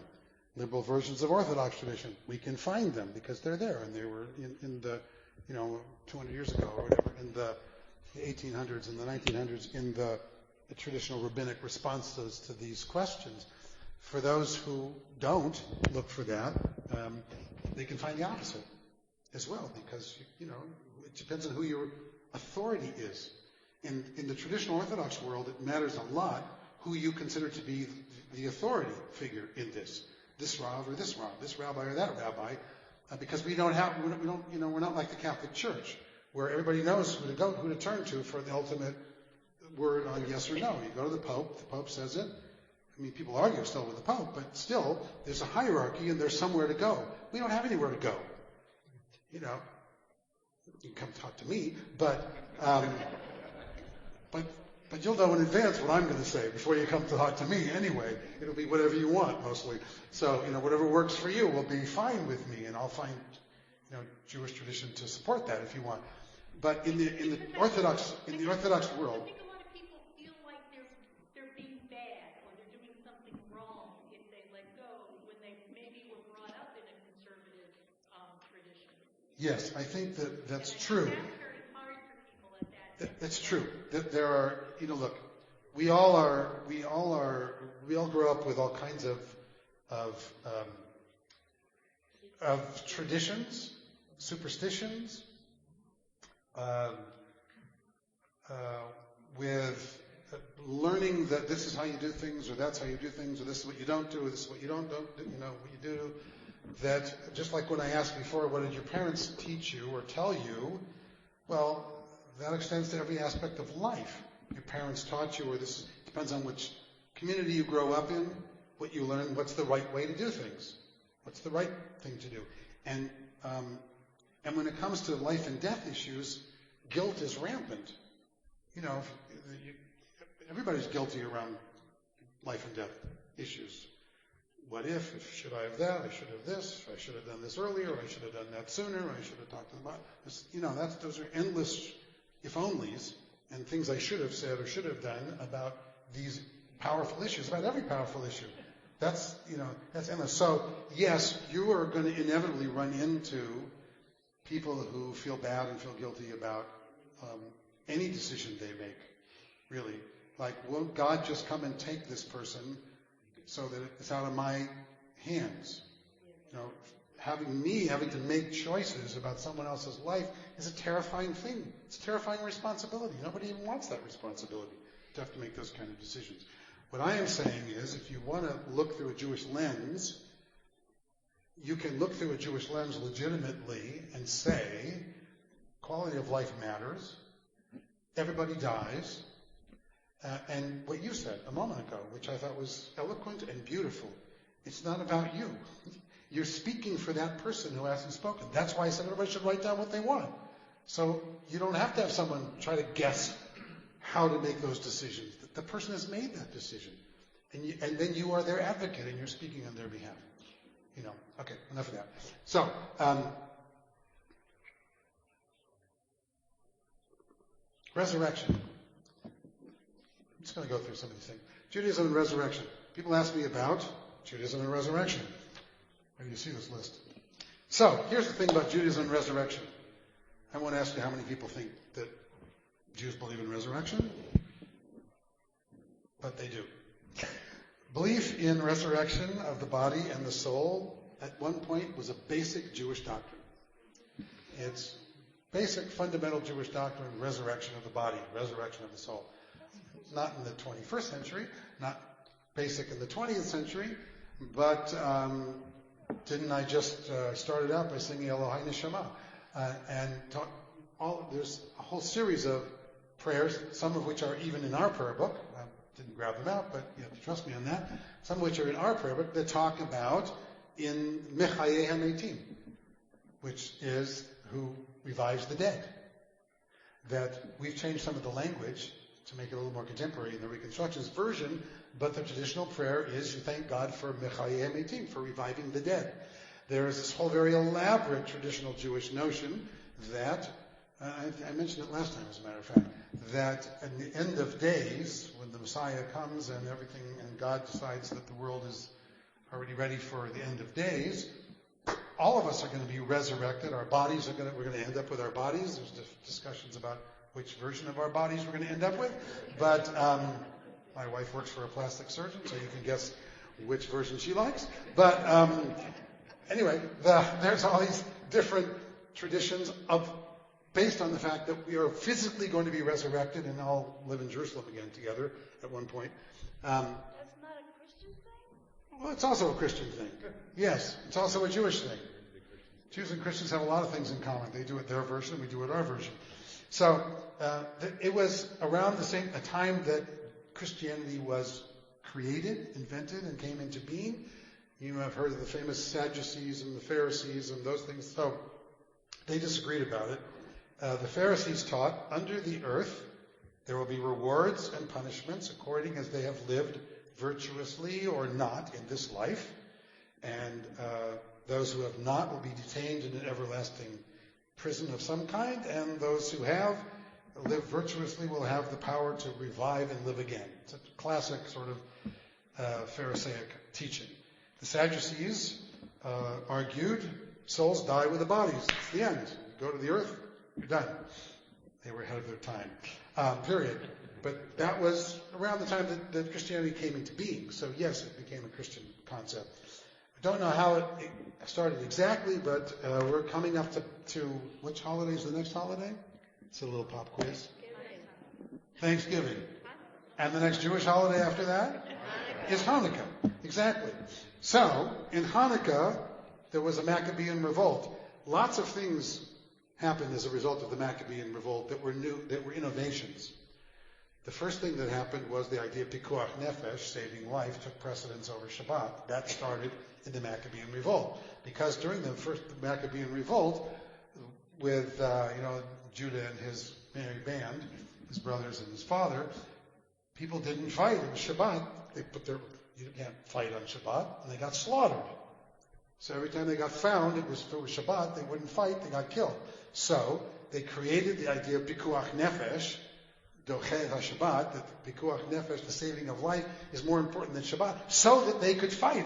Liberal versions of Orthodox tradition, we can find them because they're there, and they were in the 200 years ago or whatever, in the 1800s and the 1900s, in the traditional rabbinic responses to these questions. For those who don't look for that, they can find the opposite as well, because it depends on who your authority is. In the traditional Orthodox world, it matters a lot who you consider to be the authority figure in this Rav or this Rav, this rabbi or that rabbi, because we're not like the Catholic Church, where everybody knows who to turn to for the ultimate word on yes or no. You go to the Pope says it. I mean, people argue still with the Pope, but still, there's a hierarchy and there's somewhere to go. We don't have anywhere to go. You can come talk to me, but you'll know in advance what I'm going to say before you come to talk to me anyway. It'll be whatever you want, mostly. So, whatever works for you will be fine with me, and I'll find, Jewish tradition to support that if you want. But in the Orthodox world, I think a lot of people feel like they're being bad or they're doing something wrong if they let go when they maybe were brought up in a conservative tradition. Yes, I think that's true. That's very hard for people at that. It's true. That there are, look, we all grow up with all kinds of traditions, superstitions, with learning that this is how you do things, or that's how you do things, or this is what you don't do, or this is what you don't do, what you do. That, just like when I asked before, what did your parents teach you or tell you? Well, that extends to every aspect of life. Your parents taught you, or this depends on which community you grow up in, what you learn, what's the right way to do things. What's the right thing to do? And when it comes to life and death issues, guilt is rampant. Everybody's guilty around life and death issues. What if should I have that? I should have this. I should have done this earlier. I should have done that sooner. I should have talked to them about. Those are endless if-onlys and things I should have said or should have done about these powerful issues, about every powerful issue. That's endless. So yes, you are going to inevitably run into people who feel bad and feel guilty about any decision they make. Really, like, won't God just come and take this person so that it's out of my hands? Having to make choices about someone else's life is a terrifying thing. It's a terrifying responsibility. Nobody even wants that responsibility, to have to make those kind of decisions. What I am saying is, if you want to look through a Jewish lens, you can look through a Jewish lens legitimately and say, quality of life matters, everybody dies, and what you said a moment ago, which I thought was eloquent and beautiful, it's not about you. You're speaking for that person who hasn't spoken. That's why I said everybody should write down what they want. So you don't have to have someone try to guess how to make those decisions. The person has made that decision. And then you are their advocate and you're speaking on their behalf. Okay, enough of that. So, resurrection. I'm just going to go through some of these things. Judaism and resurrection. People ask me about Judaism and resurrection. Where do you see this list? So, here's the thing about Judaism and resurrection. I won't ask you how many people think that Jews believe in resurrection, but they do. Belief in resurrection of the body and the soul at one point was a basic Jewish doctrine. It's basic, fundamental Jewish doctrine, resurrection of the body, resurrection of the soul. Not in the 21st century, not basic in the 20th century, but didn't I just start it out by singing Elohai Neshama? There's a whole series of prayers, some of which are even in our prayer book. I didn't grab them out, but you have to trust me on that. Some of which are in our prayer book that talk about in Mechayeh HaMeitim, which is who revives the dead. That we've changed some of the language to make it a little more contemporary in the Reconstructionist version, but the traditional prayer is you thank God for Mechayeh Metim, for reviving the dead. There is this whole very elaborate traditional Jewish notion that, I mentioned it last time as a matter of fact, that at the end of days, when the Messiah comes and everything, and God decides that the world is already ready for the end of days, all of us are going to be resurrected. Our bodies we're going to end up with our bodies. There's discussions about which version of our bodies we're going to end up with. But my wife works for a plastic surgeon, so you can guess which version she likes. But anyway, there's all these different traditions based on the fact that we are physically going to be resurrected and all live in Jerusalem again together at one point. That's not a Christian thing? Well, it's also a Christian thing. Yes, it's also a Jewish thing. Jews and Christians have a lot of things in common. They do it their version, we do it our version. So it was around the time that Christianity was created, invented, and came into being. You have heard of the famous Sadducees and the Pharisees and those things. So they disagreed about it. The Pharisees taught, under the earth, there will be rewards and punishments according as they have lived virtuously or not in this life. And those who have not will be detained in an everlasting prison of some kind. And those who have lived virtuously will have the power to revive and live again. It's a classic sort of Pharisaic teaching. The Sadducees argued souls die with the bodies. It's the end. You go to the earth, you're done. They were ahead of their time, period. But that was around the time that Christianity came into being. So yes, it became a Christian concept. I don't know how it started exactly, but we're coming up to which holiday is the next holiday? It's a little pop quiz. Thanksgiving. And the next Jewish holiday after that is Hanukkah. Exactly. So, in Hanukkah, there was a Maccabean revolt. Lots of things happened as a result of the Maccabean revolt that were new, that were innovations. The first thing that happened was the idea of pikuach nefesh, saving life, took precedence over Shabbat. That started in the Maccabean revolt. Because during the first Maccabean revolt, with Judah and his merry band, his brothers and his father, people didn't fight on Shabbat. You can't fight on Shabbat, and they got slaughtered. So every time they got found, if it was Shabbat, they wouldn't fight, they got killed. So they created the idea of pikuach nefesh, docheh HaShabbat, that pikuach nefesh, the saving of life, is more important than Shabbat, so that they could fight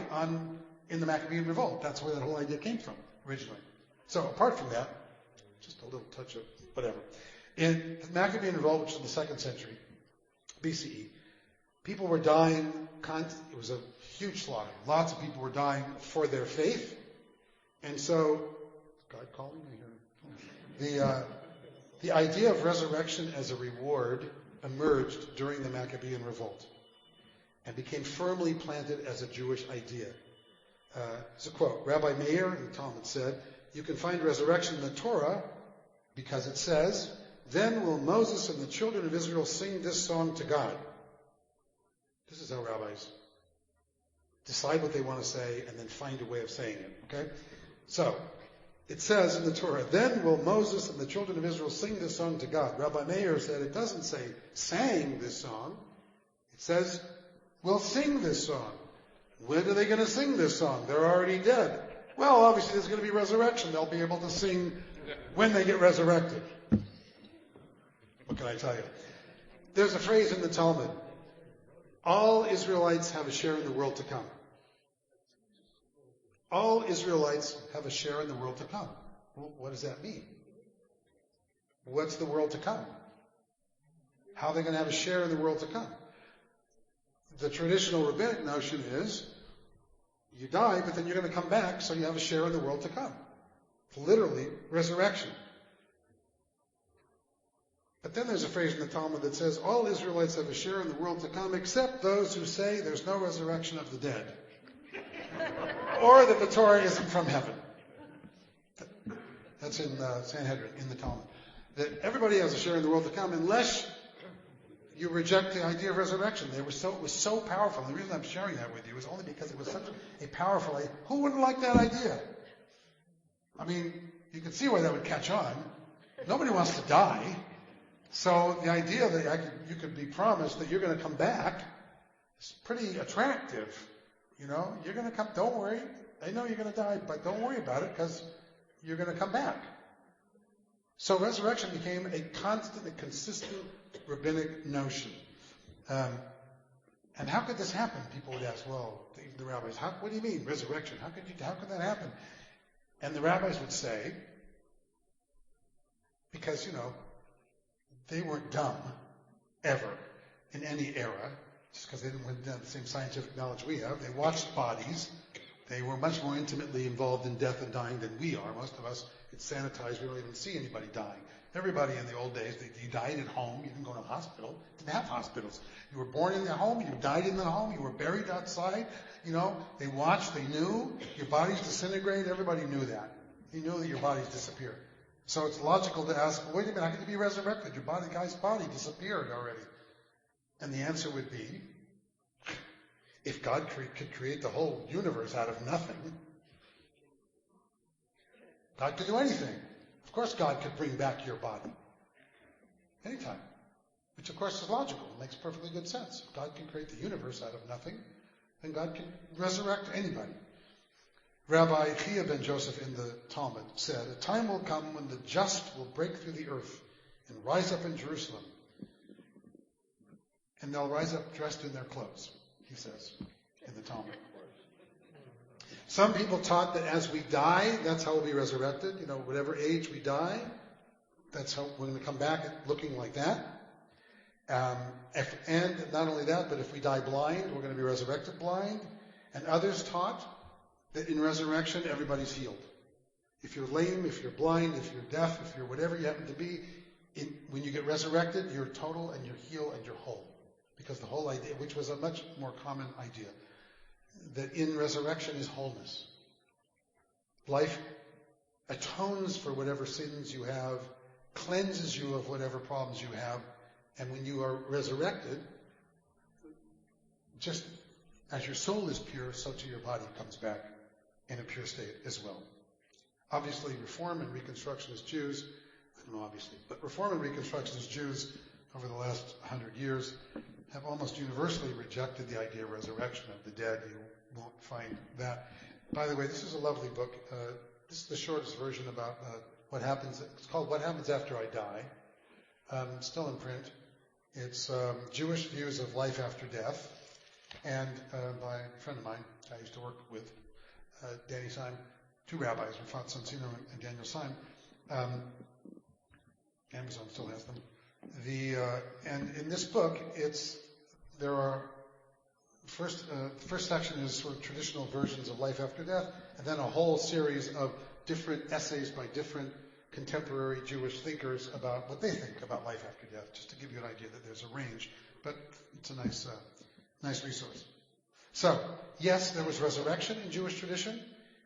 in the Maccabean revolt. That's where that whole idea came from originally. So apart from that, just a little touch of whatever. In the Maccabean revolt, which is the 2nd century BCE, people were dying. It was a huge slaughter. Lots of people were dying for their faith. And so, is God calling me here? The idea of resurrection as a reward emerged during the Maccabean revolt and became firmly planted as a Jewish idea. It's a quote. Rabbi Meir in the Talmud said, "You can find resurrection in the Torah because it says, 'Then will Moses and the children of Israel sing this song to God.'" This is how rabbis decide what they want to say and then find a way of saying it. Okay? So, it says in the Torah, "Then will Moses and the children of Israel sing this song to God." Rabbi Meir said it doesn't say sang this song. It says, "We'll sing this song." When are they going to sing this song? They're already dead. Well, obviously there's going to be resurrection. They'll be able to sing when they get resurrected. What can I tell you? There's a phrase in the Talmud. All Israelites have a share in the world to come. All Israelites have a share in the world to come. Well, what does that mean? What's the world to come? How are they going to have a share in the world to come? The traditional rabbinic notion is you die, but then you're going to come back, so you have a share in the world to come. It's literally resurrection. But then there's a phrase in the Talmud that says, all Israelites have a share in the world to come, except those who say there's no resurrection of the dead. Or that the Torah isn't from heaven. That's in Sanhedrin, in the Talmud. That everybody has a share in the world to come, unless you reject the idea of resurrection. It was so powerful. And the reason I'm sharing that with you is only because it was such a powerful idea. Who wouldn't like that idea? I mean, you can see why that would catch on. Nobody wants to die. So the idea that you could be promised that you're going to come back is pretty attractive. You're going to come, don't worry. I know you're going to die, but don't worry about it because you're going to come back. So resurrection became a constant and consistent rabbinic notion. And how could this happen? People would ask, well, the rabbis, what do you mean, resurrection? How could that happen? And the rabbis would say, because, they weren't dumb, ever, in any era, just because they didn't have the same scientific knowledge we have. They watched bodies. They were much more intimately involved in death and dying than we are. Most of us, it's sanitized. We don't even see anybody dying. Everybody in the old days, you died at home. You didn't go to a hospital. Didn't have hospitals. You were born in the home. You died in the home. You were buried outside. They watched. They knew. Your bodies disintegrate. Everybody knew that. You knew that your bodies disappear. So it's logical to ask, wait a minute, how could you be resurrected? Your guy's body disappeared already. And the answer would be, if God could create the whole universe out of nothing, God could do anything. Of course God could bring back your body. Anytime. Which of course is logical. It makes perfectly good sense. If God can create the universe out of nothing, then God can resurrect anybody. Rabbi Chia ben Joseph in the Talmud said, a time will come when the just will break through the earth and rise up in Jerusalem. And they'll rise up dressed in their clothes, he says, in the Talmud. Some people taught that as we die, that's how we'll be resurrected. Whatever age we die, that's how we're going to come back looking like that. And not only that, but if we die blind, we're going to be resurrected blind. And others taught that in resurrection, everybody's healed. If you're lame, if you're blind, if you're deaf, if you're whatever you happen to be, when you get resurrected, you're total and you're healed and you're whole. Because the whole idea, which was a much more common idea, that in resurrection is wholeness. Life atones for whatever sins you have, cleanses you of whatever problems you have, and when you are resurrected, just as your soul is pure, so too your body comes back in a pure state as well. Obviously, Reform and Reconstructionist Jews, I don't know obviously, but Reform and Reconstructionist Jews over the last 100 years have almost universally rejected the idea of resurrection of the dead. You won't find that. By the way, this is a lovely book. This is the shortest version about what happens. It's called What Happens After I Die. Still in print. It's Jewish Views of Life After Death. And by a friend of mine I used to work with, Danny Syme, two rabbis, Rafat Sonsino and Daniel Syme. Amazon still has them. And in this book, there are the first section is sort of traditional versions of life after death, and then a whole series of different essays by different contemporary Jewish thinkers about what they think about life after death, just to give you an idea that there's a range. But it's a nice resource. So, yes, there was resurrection in Jewish tradition,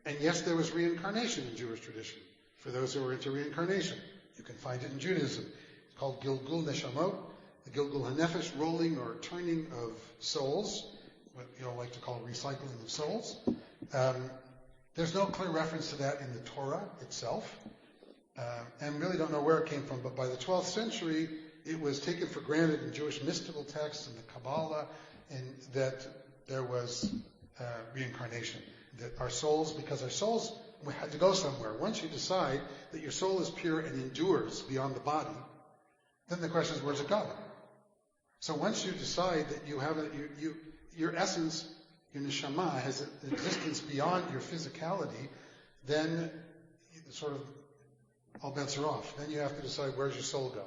and yes, there was reincarnation in Jewish tradition. For those who are into reincarnation, you can find it in Judaism. It's called Gilgul Neshamot, the Gilgul HaNefesh, rolling or turning of souls, what you like to call recycling of souls. There's no clear reference to that in the Torah itself, and really don't know where it came from, but by the 12th century, it was taken for granted in Jewish mystical texts and the Kabbalah, and that there was reincarnation. That our souls, because our souls had to go somewhere. Once you decide that your soul is pure and endures beyond the body, then the question is, where's it go? So once you decide that you have your essence, your neshama, has an existence beyond your physicality, then sort of all bets are off. Then you have to decide, where's your soul go?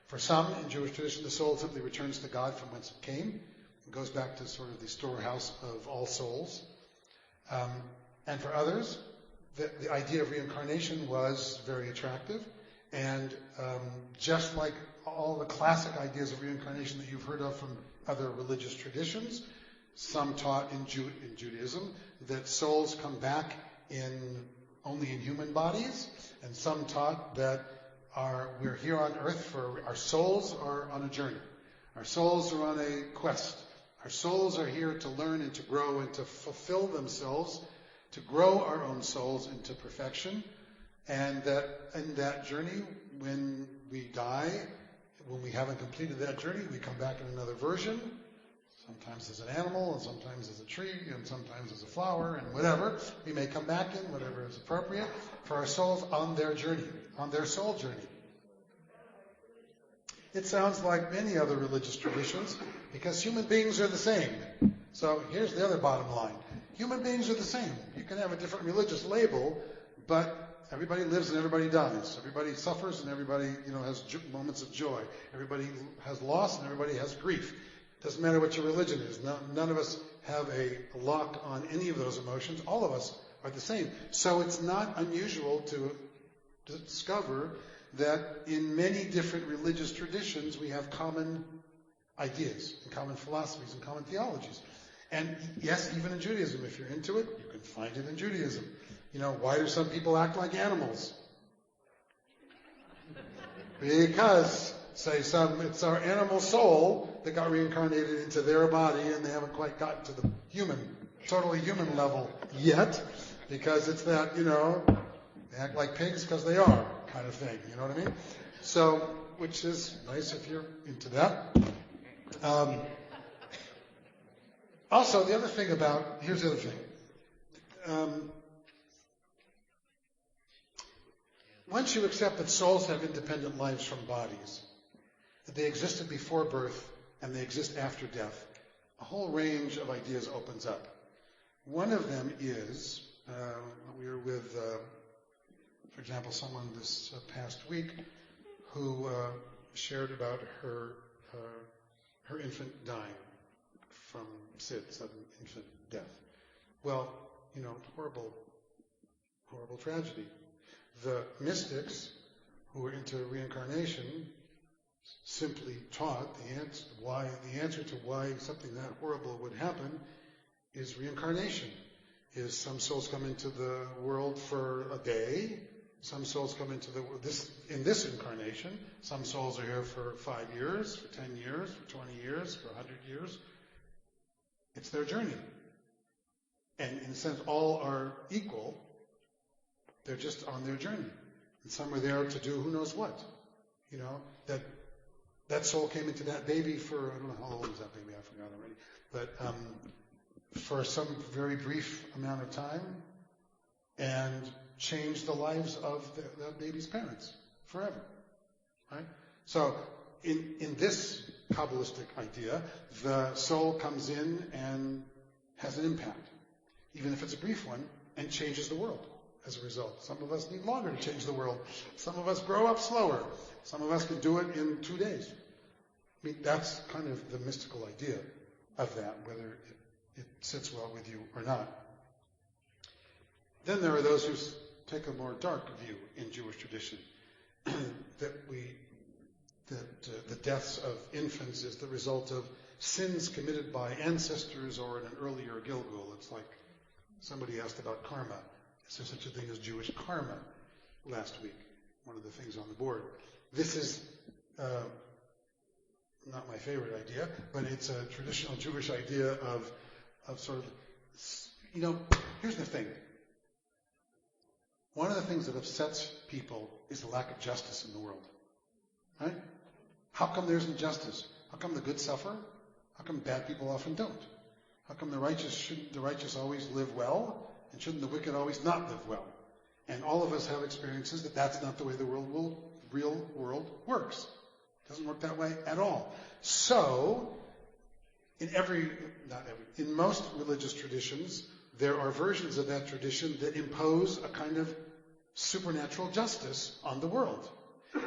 For some, in Jewish tradition, the soul simply returns to God from whence it came. It goes back to sort of the storehouse of all souls. And for others, the idea of reincarnation was very attractive. And just like all the classic ideas of reincarnation that you've heard of from other religious traditions, some taught in Judaism that souls come back only in human bodies, and some taught that we're here on earth for our souls are on a journey. Our souls are on a quest. Our souls are here to learn and to grow and to fulfill themselves, to grow our own souls into perfection, and that in that journey, when we die, when we haven't completed that journey, we come back in another version. Sometimes as an animal, and sometimes as a tree, and sometimes as a flower, and whatever. We may come back in, whatever is appropriate, for our souls on their journey, on their soul journey. It sounds like many other religious traditions, because human beings are the same. So here's the other bottom line. Human beings are the same. You can have a different religious label, but everybody lives and everybody dies. Everybody suffers and everybody, has moments of joy. Everybody has loss and everybody has grief. Doesn't matter what your religion is. None of us have a lock on any of those emotions. All of us are the same. So it's not unusual to discover that in many different religious traditions we have common ideas and common philosophies and common theologies. And yes, even in Judaism, if you're into it, you can find it in Judaism. Why do some people act like animals? Because, it's our animal soul that got reincarnated into their body, and they haven't quite gotten to the totally human level yet, because it's that, they act like pigs because they are kind of thing, you know what I mean? So, which is nice if you're into that. Also, here's the other thing. Once you accept that souls have independent lives from bodies, that they existed before birth and they exist after death, a whole range of ideas opens up. One of them is, we were with, for example, someone this past week who shared about her infant dying from SID, sudden infant death. Well, horrible tragedy. The mystics who were into reincarnation simply taught the answer to why something that horrible would happen is reincarnation. Is some souls come into the world for a day, some souls come into in this incarnation, some souls are here for 5 years, for 10 years, for 20 years, for 100 years. It's their journey. And in a sense, all are equal. They're just on their journey. And some are there to do who knows what. That soul came into that baby for, I don't know how old is that baby, I forgot already. But for some very brief amount of time and changed the lives of that baby's parents forever. Right? So in this Kabbalistic idea, the soul comes in and has an impact, even if it's a brief one, and changes the world as a result. Some of us need longer to change the world. Some of us grow up slower. Some of us can do it in 2 days. I mean, that's kind of the mystical idea of that, whether it sits well with you or not. Then there are those who take a more dark view in Jewish tradition, that the deaths of infants is the result of sins committed by ancestors or in an earlier Gilgul. It's like somebody asked about karma. Is there such a thing as Jewish karma last week? One of the things on the board. This is not my favorite idea, but it's a traditional Jewish idea of sort of, here's the thing. One of the things that upsets people is the lack of justice in the world. Right? How come there's injustice? How come the good suffer? How come bad people often don't? How come shouldn't the righteous always live well? And shouldn't the wicked always not live well? And all of us have experiences that that's not the way the real world works. It doesn't work that way at all. So, in most religious traditions, there are versions of that tradition that impose a kind of supernatural justice on the world.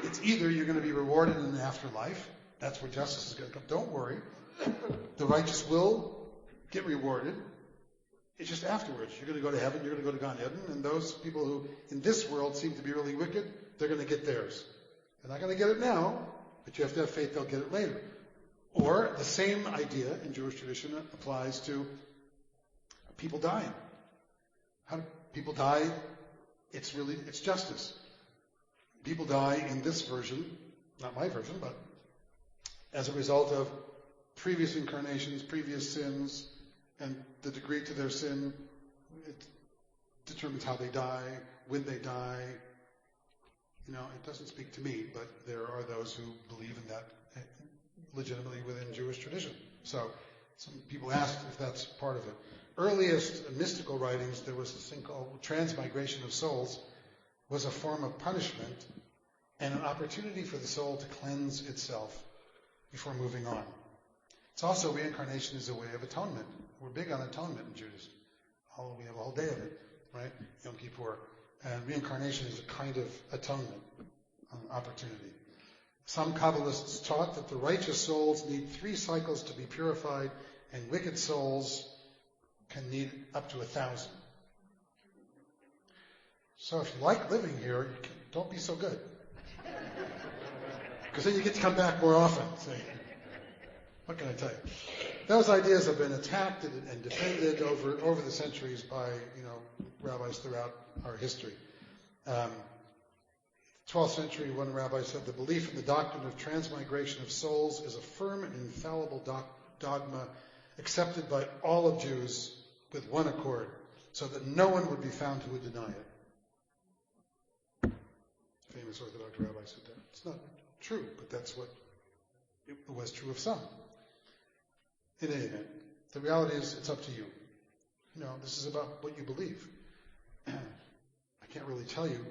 It's either you're going to be rewarded in the afterlife, that's where justice is going to come. Don't worry. The righteous will get rewarded. It's just afterwards. You're going to go to heaven, you're going to go to Gan Eden, and those people who in this world seem to be really wicked, they're going to get theirs. They're not going to get it now, but you have to have faith they'll get it later. Or the same idea in Jewish tradition applies to people dying. How do people die? It's justice. People die in this version, not my version, but as a result of previous incarnations, previous sins, and the degree to their sin, it determines how they die, when they die, It doesn't speak to me, but there are those who believe in that legitimately within Jewish tradition. So some people asked if that's part of it. Earliest mystical writings, there was this thing called transmigration of souls, was a form of punishment and an opportunity for the soul to cleanse itself before moving on. It's also reincarnation is a way of atonement. We're big on atonement in Judaism. We have a whole day of it, right? Yom Kippur. And reincarnation is a kind of atonement, opportunity. Some Kabbalists taught that the righteous souls need 3 cycles to be purified, and wicked souls can need up to 1,000. So if you like living here, don't be so good. Because then you get to come back more often. See? What can I tell you? Those ideas have been attacked and defended over the centuries by rabbis throughout our history. 12th century, one rabbi said, the belief in the doctrine of transmigration of souls is a firm and infallible dogma accepted by all of Jews with one accord, so that no one would be found who would deny it. Famous Orthodox rabbi said that. It's not true, but that's what it was true of some. In any event, the reality is it's up to you. This is about what you believe. I can't really tell you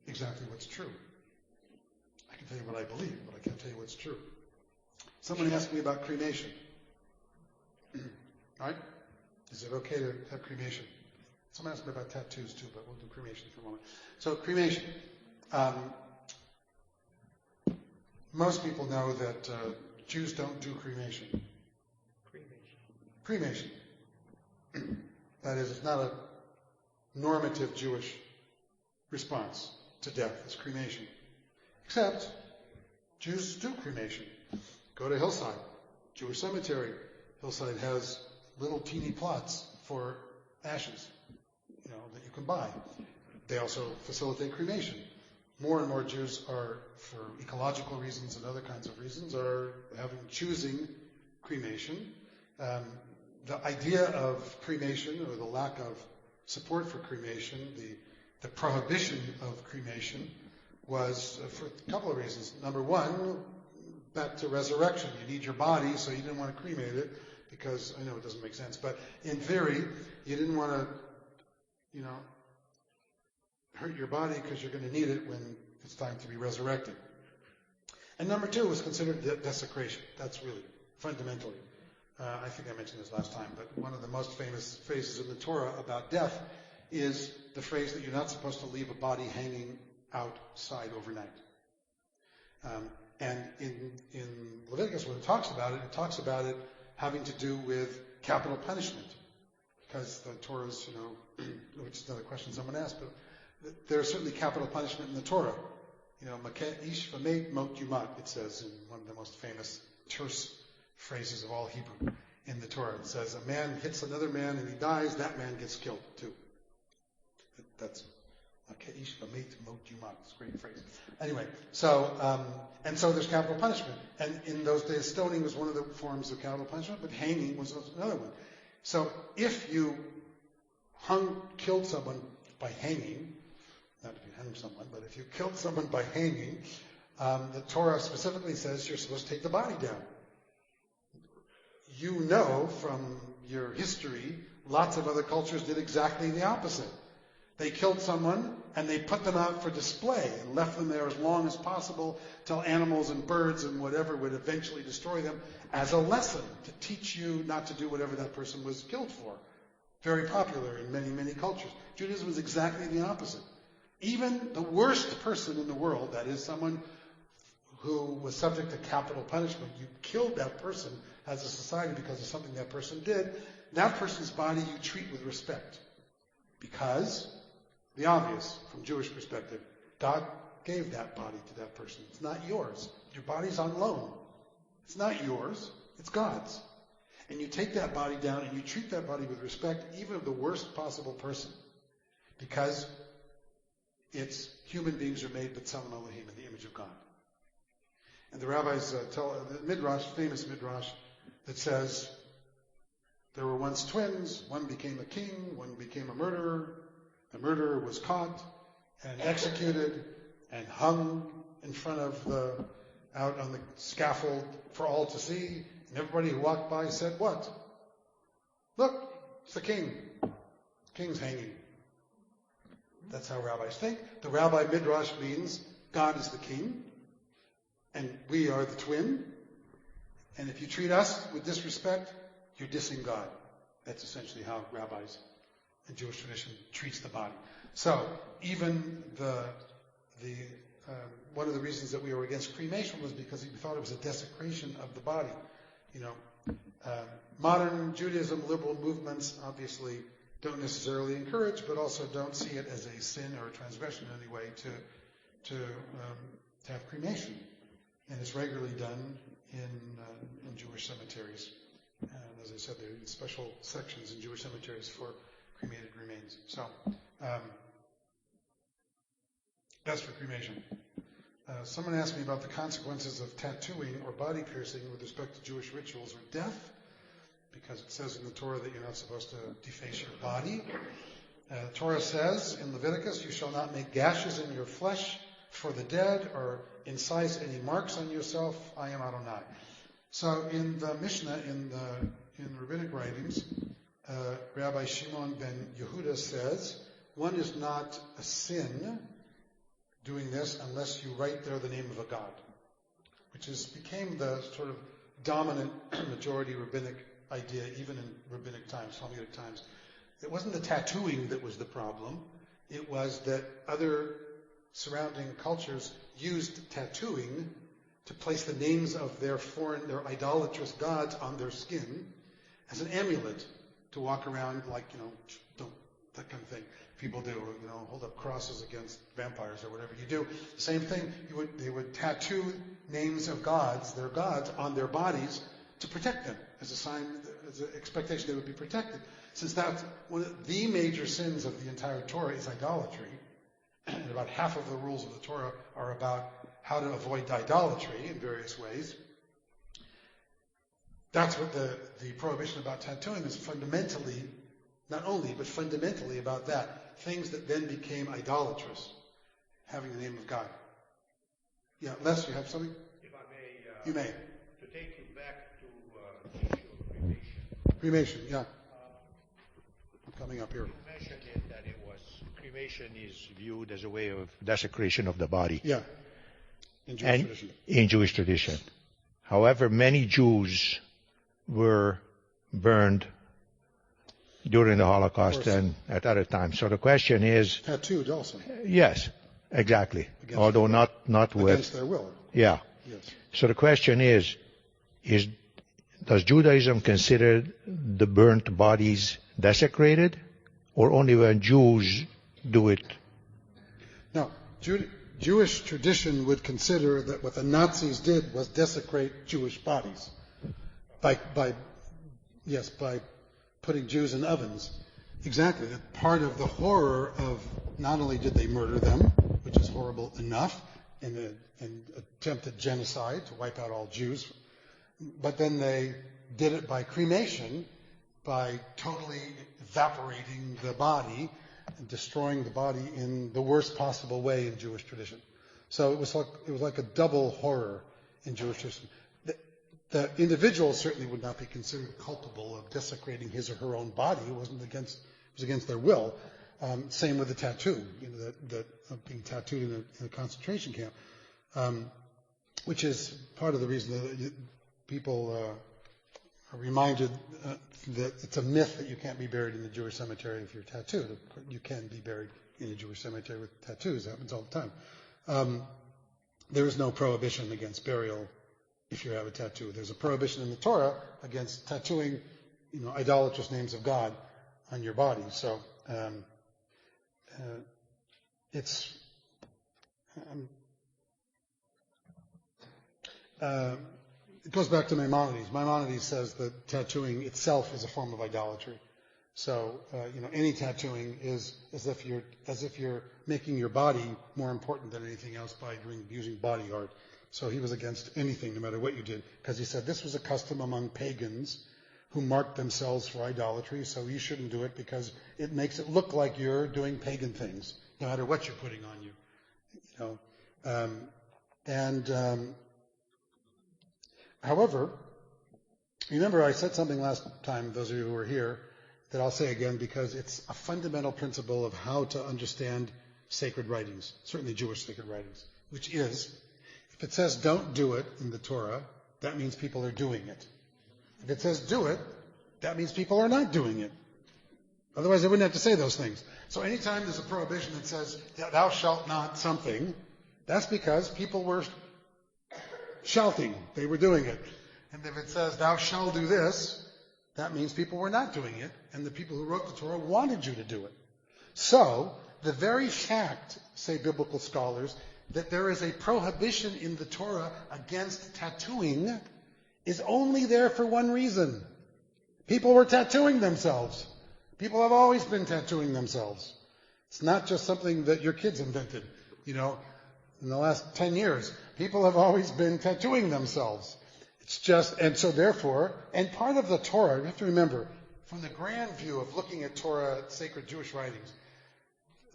exactly what's true. I can tell you what I believe, but I can't tell you what's true. Someone asked me about cremation. Right? Is it okay to have cremation? Someone asked me about tattoos too, but we'll do cremation for a moment. So cremation. Most people know that Jews don't do cremation. Cremation. That is, it's not a normative Jewish response to death. It's cremation. Except Jews do cremation. Go to Hillside, Jewish cemetery. Hillside has little teeny plots for ashes, that you can buy. They also facilitate cremation. More and more Jews are, for ecological reasons and other kinds of reasons, are choosing cremation. The idea of cremation, or the lack of support for cremation, the prohibition of cremation, was for a couple of reasons. Number one, back to resurrection. You need your body, so you didn't want to cremate it, because I know it doesn't make sense, but in theory, you didn't want to, hurt your body because you're going to need it when it's time to be resurrected. And number two was considered desecration. That's really fundamentally. I think I mentioned this last time, but one of the most famous phrases in the Torah about death is the phrase that you're not supposed to leave a body hanging outside overnight. And in Leviticus, when it talks about it having to do with capital punishment. Because the Torah's, which is another question someone asked, but there's certainly capital punishment in the Torah. Ish v'meit mot yumat, it says in one of the most famous terse phrases of all Hebrew in the Torah. It says, a man hits another man and he dies, that man gets killed too. That's ish v'meit mot yumat. It's a great phrase. Anyway, so there's capital punishment. And in those days, stoning was one of the forms of capital punishment, but hanging was another one. So if you killed someone by hanging, not if you hung someone, but if you killed someone by hanging, the Torah specifically says you're supposed to take the body down. You know from your history, lots of other cultures did exactly the opposite. They killed someone and they put them out for display and left them there as long as possible till animals and birds and whatever would eventually destroy them as a lesson to teach you not to do whatever that person was killed for. Very popular in many, many cultures. Judaism was exactly the opposite. Even the worst person in the world, that is someone who was subject to capital punishment, you killed that person as a society because of something that person did, that person's body you treat with respect. Because, the obvious, from Jewish perspective, God gave that body to that person. It's not yours. Your body's on loan. It's not yours. It's God's. And you take that body down and you treat that body with respect, even of the worst possible person. Because human beings are made b'tselem Elohim, in the image of God. And the rabbis tell the midrash, famous midrash, that says there were once twins, one became a king, one became a murderer. The murderer was caught and executed, and hung in front of out on the scaffold for all to see. And everybody who walked by said, what? Look, it's the king. The king's hanging. That's how rabbis think. The rabbi midrash means God is the king, and we are the twin. And if you treat us with disrespect, you're dissing God. That's essentially how rabbis and Jewish tradition treats the body. So even one of the reasons that we were against cremation was because we thought it was a desecration of the body. Modern Judaism, liberal movements obviously don't necessarily encourage, but also don't see it as a sin or a transgression in any way to have cremation, and it's regularly done in Jewish cemeteries. And as I said, there are special sections in Jewish cemeteries for cremated remains. So that's for cremation. Someone asked me about the consequences of tattooing or body piercing with respect to Jewish rituals or death, because it says in the Torah that you're not supposed to deface your body. The Torah says in Leviticus, you shall not make gashes in your flesh for the dead or incise any marks on yourself. I am Adonai. So in the Mishnah, in rabbinic writings, Rabbi Shimon ben Yehuda says, one is not a sin doing this unless you write there the name of a god, which became the sort of dominant majority rabbinic idea even in rabbinic times, Talmudic times. It wasn't the tattooing that was the problem. It was that other surrounding cultures used tattooing to place the names of their idolatrous gods on their skin as an amulet to walk around like, that kind of thing. People do, hold up crosses against vampires or whatever you do. The same thing, they would tattoo names of gods, their gods, on their bodies to protect them as a sign, as an expectation they would be protected. Since that's one of the major sins of the entire Torah is idolatry, and about half of the rules of the Torah are about how to avoid idolatry in various ways. That's what the prohibition about tattooing is fundamentally, not only, but fundamentally about that. Things that then became idolatrous, having the name of God. Yeah, Les, you have something? If I may. You may. To take you back to the issue of cremation. Cremation, yeah. I'm coming up here. You mentioned that cremation is viewed as a way of desecration of the body. Yeah. In Jewish tradition. In Jewish tradition. However, many Jews were burned during the Holocaust and at other times. So the question is... Tattooed also. Yes, exactly. Although not with... Against their will. Yeah. Yes. So the question is does Judaism consider the burnt bodies desecrated, or only when Jews do it? No. Jewish tradition would consider that what the Nazis did was desecrate Jewish bodies by putting Jews in ovens. Exactly. That part of the horror of not only did they murder them, which is horrible enough, and attempted genocide to wipe out all Jews, but then they did it by cremation, by totally evaporating the body and destroying the body in the worst possible way in Jewish tradition. So it was like a double horror in Jewish tradition. The individual certainly would not be considered culpable of desecrating his or her own body. It was against their will. Same with the tattoo, of being tattooed in a concentration camp, which is part of the reason that people are reminded that it's a myth that you can't be buried in the Jewish cemetery if you're tattooed. You can be buried in a Jewish cemetery with tattoos. It happens all the time. There is no prohibition against burial if you have a tattoo. There's a prohibition in the Torah against tattooing, idolatrous names of God on your body. So it's it goes back to Maimonides. Maimonides says that tattooing itself is a form of idolatry. So any tattooing is as if you're making your body more important than anything else by using body art. So he was against anything, no matter what you did, because he said this was a custom among pagans who marked themselves for idolatry, so you shouldn't do it because it makes it look like you're doing pagan things, no matter what you're putting on you. However, remember I said something last time, those of you who were here, that I'll say again because it's a fundamental principle of how to understand sacred writings, certainly Jewish sacred writings, which is, if it says don't do it in the Torah, that means people are doing it. If it says do it, that means people are not doing it. Otherwise, they wouldn't have to say those things. So anytime there's a prohibition that says, thou shalt not something, that's because people were shouting. They were doing it. And if it says, thou shalt do this, that means people were not doing it, and the people who wrote the Torah wanted you to do it. So, the very fact, say biblical scholars, that there is a prohibition in the Torah against tattooing is only there for one reason. People were tattooing themselves. People have always been tattooing themselves. It's not just something that your kids invented, in the last 10 years. People have always been tattooing themselves. It's just, and so therefore, and part of the Torah, you have to remember, from the grand view of looking at Torah, sacred Jewish writings,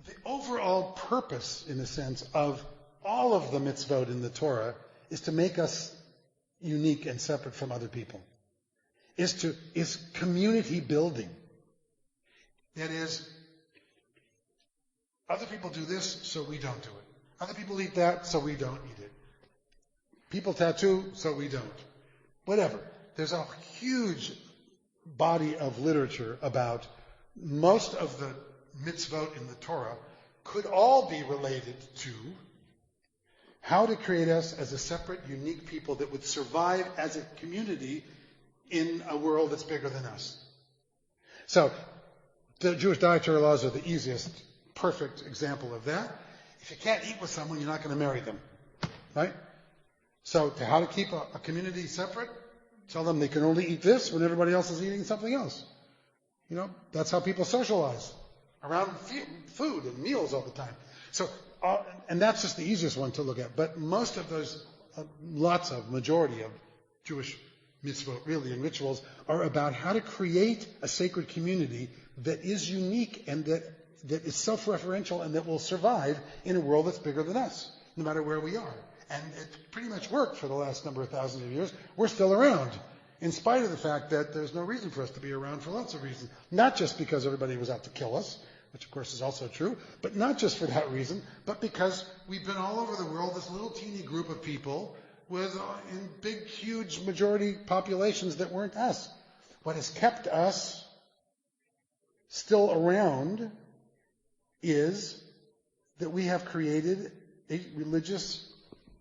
the overall purpose, in a sense, of all of the mitzvot in the Torah is to make us unique and separate from other people. Is community building. That is, other people do this, so we don't do it. Other people eat that, so we don't eat it. People tattoo, so we don't. Whatever. There's a huge body of literature about most of the mitzvot in the Torah could all be related to how to create us as a separate, unique people that would survive as a community in a world that's bigger than us. So, the Jewish dietary laws are the easiest, perfect example of that. If you can't eat with someone, you're not going to marry them. Right? So, how to keep a community separate? Tell them they can only eat this when everybody else is eating something else. That's how people socialize. Around food and meals all the time. So, and that's just the easiest one to look at. But most of those, majority of Jewish mitzvot, really, and rituals, are about how to create a sacred community that is unique and that is self-referential and that will survive in a world that's bigger than us, no matter where we are. And it pretty much worked for the last number of thousands of years. We're still around, in spite of the fact that there's no reason for us to be around for lots of reasons. Not just because everybody was out to kill us, which of course is also true, but not just for that reason, but because we've been all over the world, this little teeny group of people with in big, huge majority populations that weren't us. What has kept us still around is that we have created a religious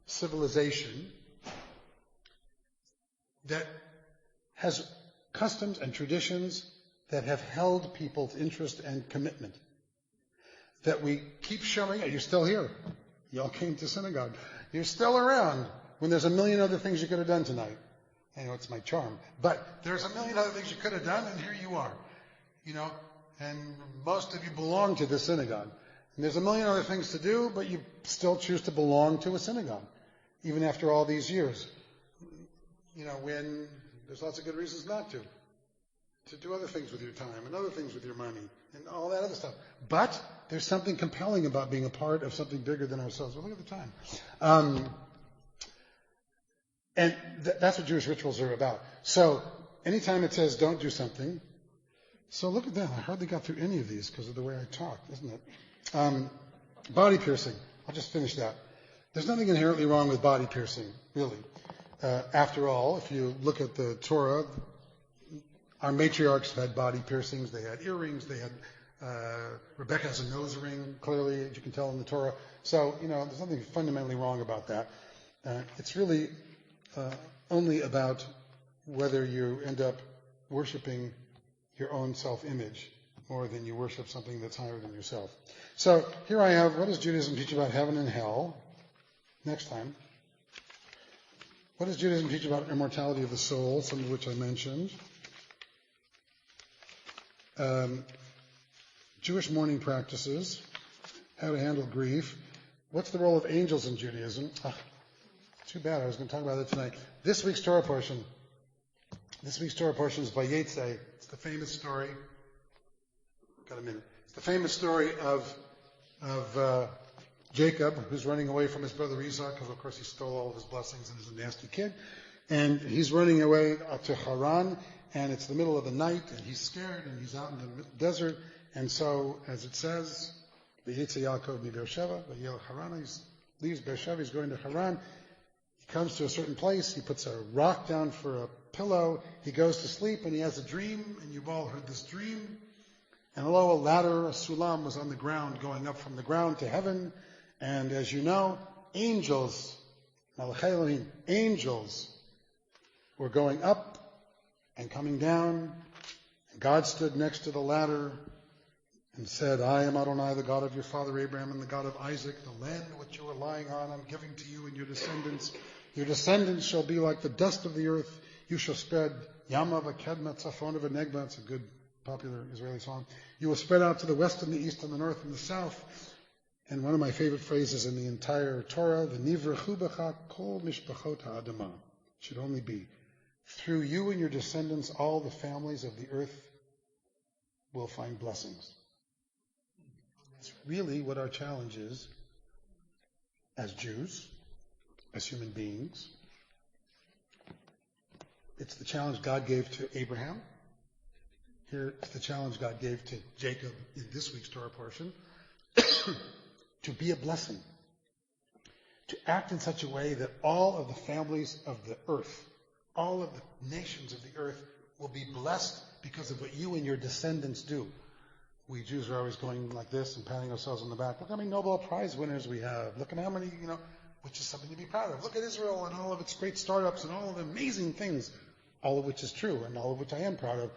civilization that has customs and traditions that have held people's interest and commitment. That we keep showing, you're still here. You all came to synagogue. You're still around when there's a million other things you could have done tonight. I know it's my charm. But there's a million other things you could have done, and here you are. And most of you belong to this synagogue. And there's a million other things to do, but you still choose to belong to a synagogue, even after all these years. When there's lots of good reasons not to do other things with your time and other things with your money and all that other stuff. But there's something compelling about being a part of something bigger than ourselves. Well, look at the time. And that's what Jewish rituals are about. So anytime it says don't do something, so look at that. I hardly got through any of these because of the way I talk, isn't it? Body piercing. I'll just finish that. There's nothing inherently wrong with body piercing, really. After all, if you look at the Torah, our matriarchs had body piercings. They had earrings. They had Rebecca has a nose ring, clearly, as you can tell in the Torah. So, there's nothing fundamentally wrong about that. It's really only about whether you end up worshiping your own self-image more than you worship something that's higher than yourself. So here I have, what does Judaism teach about heaven and hell? Next time. What does Judaism teach about immortality of the soul, some of which I mentioned? Jewish mourning practices, how to handle grief. What's the role of angels in Judaism? Too bad, I was going to talk about it tonight. This week's Torah portion is Vayetze. It's the famous story. Got a minute. It's the famous story of Jacob, who's running away from his brother Esau, because of course he stole all of his blessings and is a nasty kid. And he's running away to Haran, and it's the middle of the night, and he's scared, and he's out in the desert. And so, as it says, V'yitze Yaakov mi Beersheva, v'yel Haran, he leaves Beersheva, he's going to Haran. He comes to a certain place, he puts a rock down for a pillow, he goes to sleep, and he has a dream, and you've all heard this dream. And lo, a ladder, a sulam, was on the ground, going up from the ground to heaven. And as you know, angels, Malachei Elohim, angels, were going up and coming down. And God stood next to the ladder and said, I am Adonai, the God of your father Abraham and the God of Isaac. The land which you are lying on, I'm giving to you and your descendants. Your descendants shall be like the dust of the earth. You shall spread Yama v'kedma tzafon v'negba. It's a good, popular Israeli song. You will spread out to the west and the east and the north and the south. And one of my favorite phrases in the entire Torah, the Nivrechu b'cha kol mishpachot ha'adamah, should only be, through you and your descendants, all the families of the earth will find blessings. It's really what our challenge is as Jews, as human beings. It's the challenge God gave to Abraham. Here, it's the challenge God gave to Jacob in this week's Torah portion. To be a blessing. To act in such a way that all of the families of the earth, all of the nations of the earth will be blessed because of what you and your descendants do. We Jews are always going like this and patting ourselves on the back. Look how many Nobel Prize winners we have. Look at how many, which is something to be proud of. Look at Israel and all of its great startups and all of the amazing things, all of which is true and all of which I am proud of.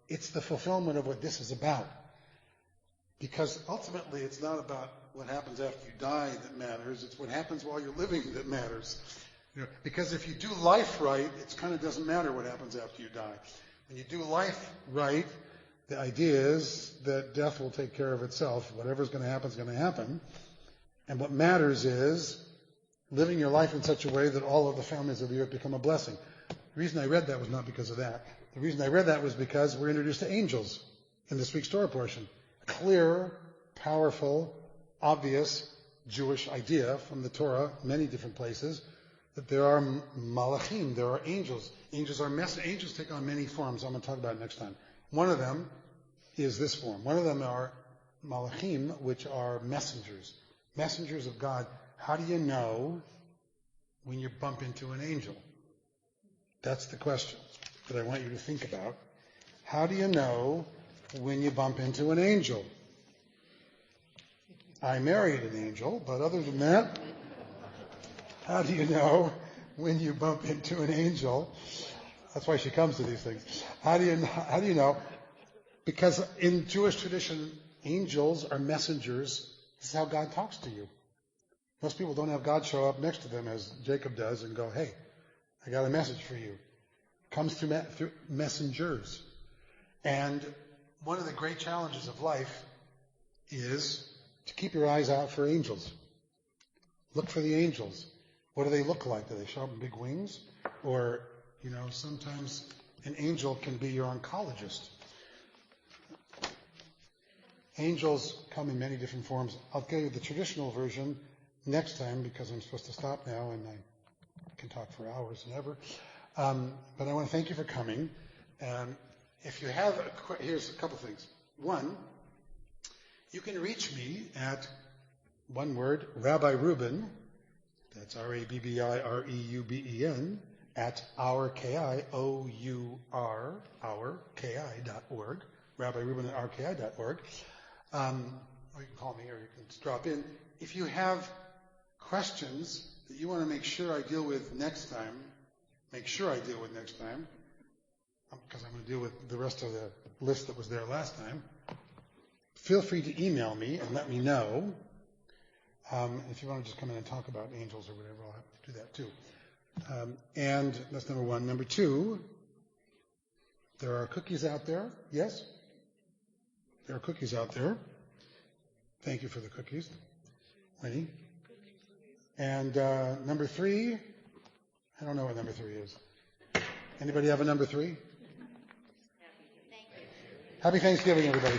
It's the fulfillment of what this is about. Because ultimately it's not about what happens after you die that matters. It's what happens while you're living that matters. Because if you do life right, it kind of doesn't matter what happens after you die. When you do life right, the idea is that death will take care of itself. Whatever's going to happen is going to happen. And what matters is living your life in such a way that all of the families of the earth become a blessing. The reason I read that was not because of that. The reason I read that was because we're introduced to angels in this week's Torah portion. A clear, powerful, obvious Jewish idea from the Torah, many different places, that there are malachim, there are angels. Angels take on many forms. I'm going to talk about it next time. One of them is this form. One of them are malachim, which are messengers. Messengers of God. How do you know when you bump into an angel? That's the question that I want you to think about. How do you know when you bump into an angel? I married an angel, but other than that, how do you know when you bump into an angel? That's why she comes to these things. How do you know? Because in Jewish tradition, angels are messengers. This is how God talks to you. Most people don't have God show up next to them as Jacob does and go, hey, I got a message for you. It comes through messengers. And one of the great challenges of life is to keep your eyes out for angels. Look for the angels. What do they look like? Do they show up in big wings? Or, sometimes an angel can be your oncologist. Angels come in many different forms. I'll give you the traditional version next time because I'm supposed to stop now and I can talk for hours and ever. But I want to thank you for coming. If you have here's a couple things. One, you can reach me at one word, Rabbi Reuben, that's RABBIREUBEN, at ourki.org, Rabbi Reuben at ourki.org. Or you can call me or you can just drop in. If you have questions that you want to make sure I deal with next time, because I'm going to deal with the rest of the list that was there last time, feel free to email me and let me know. If you want to just come in and talk about angels or whatever, I'll have to do that too. And that's number one. Number two, there are cookies out there. Yes? There are cookies out there. Thank you for the cookies, Winnie. And number three, I don't know what number three is. Anybody have a number three? Happy Thanksgiving, everybody.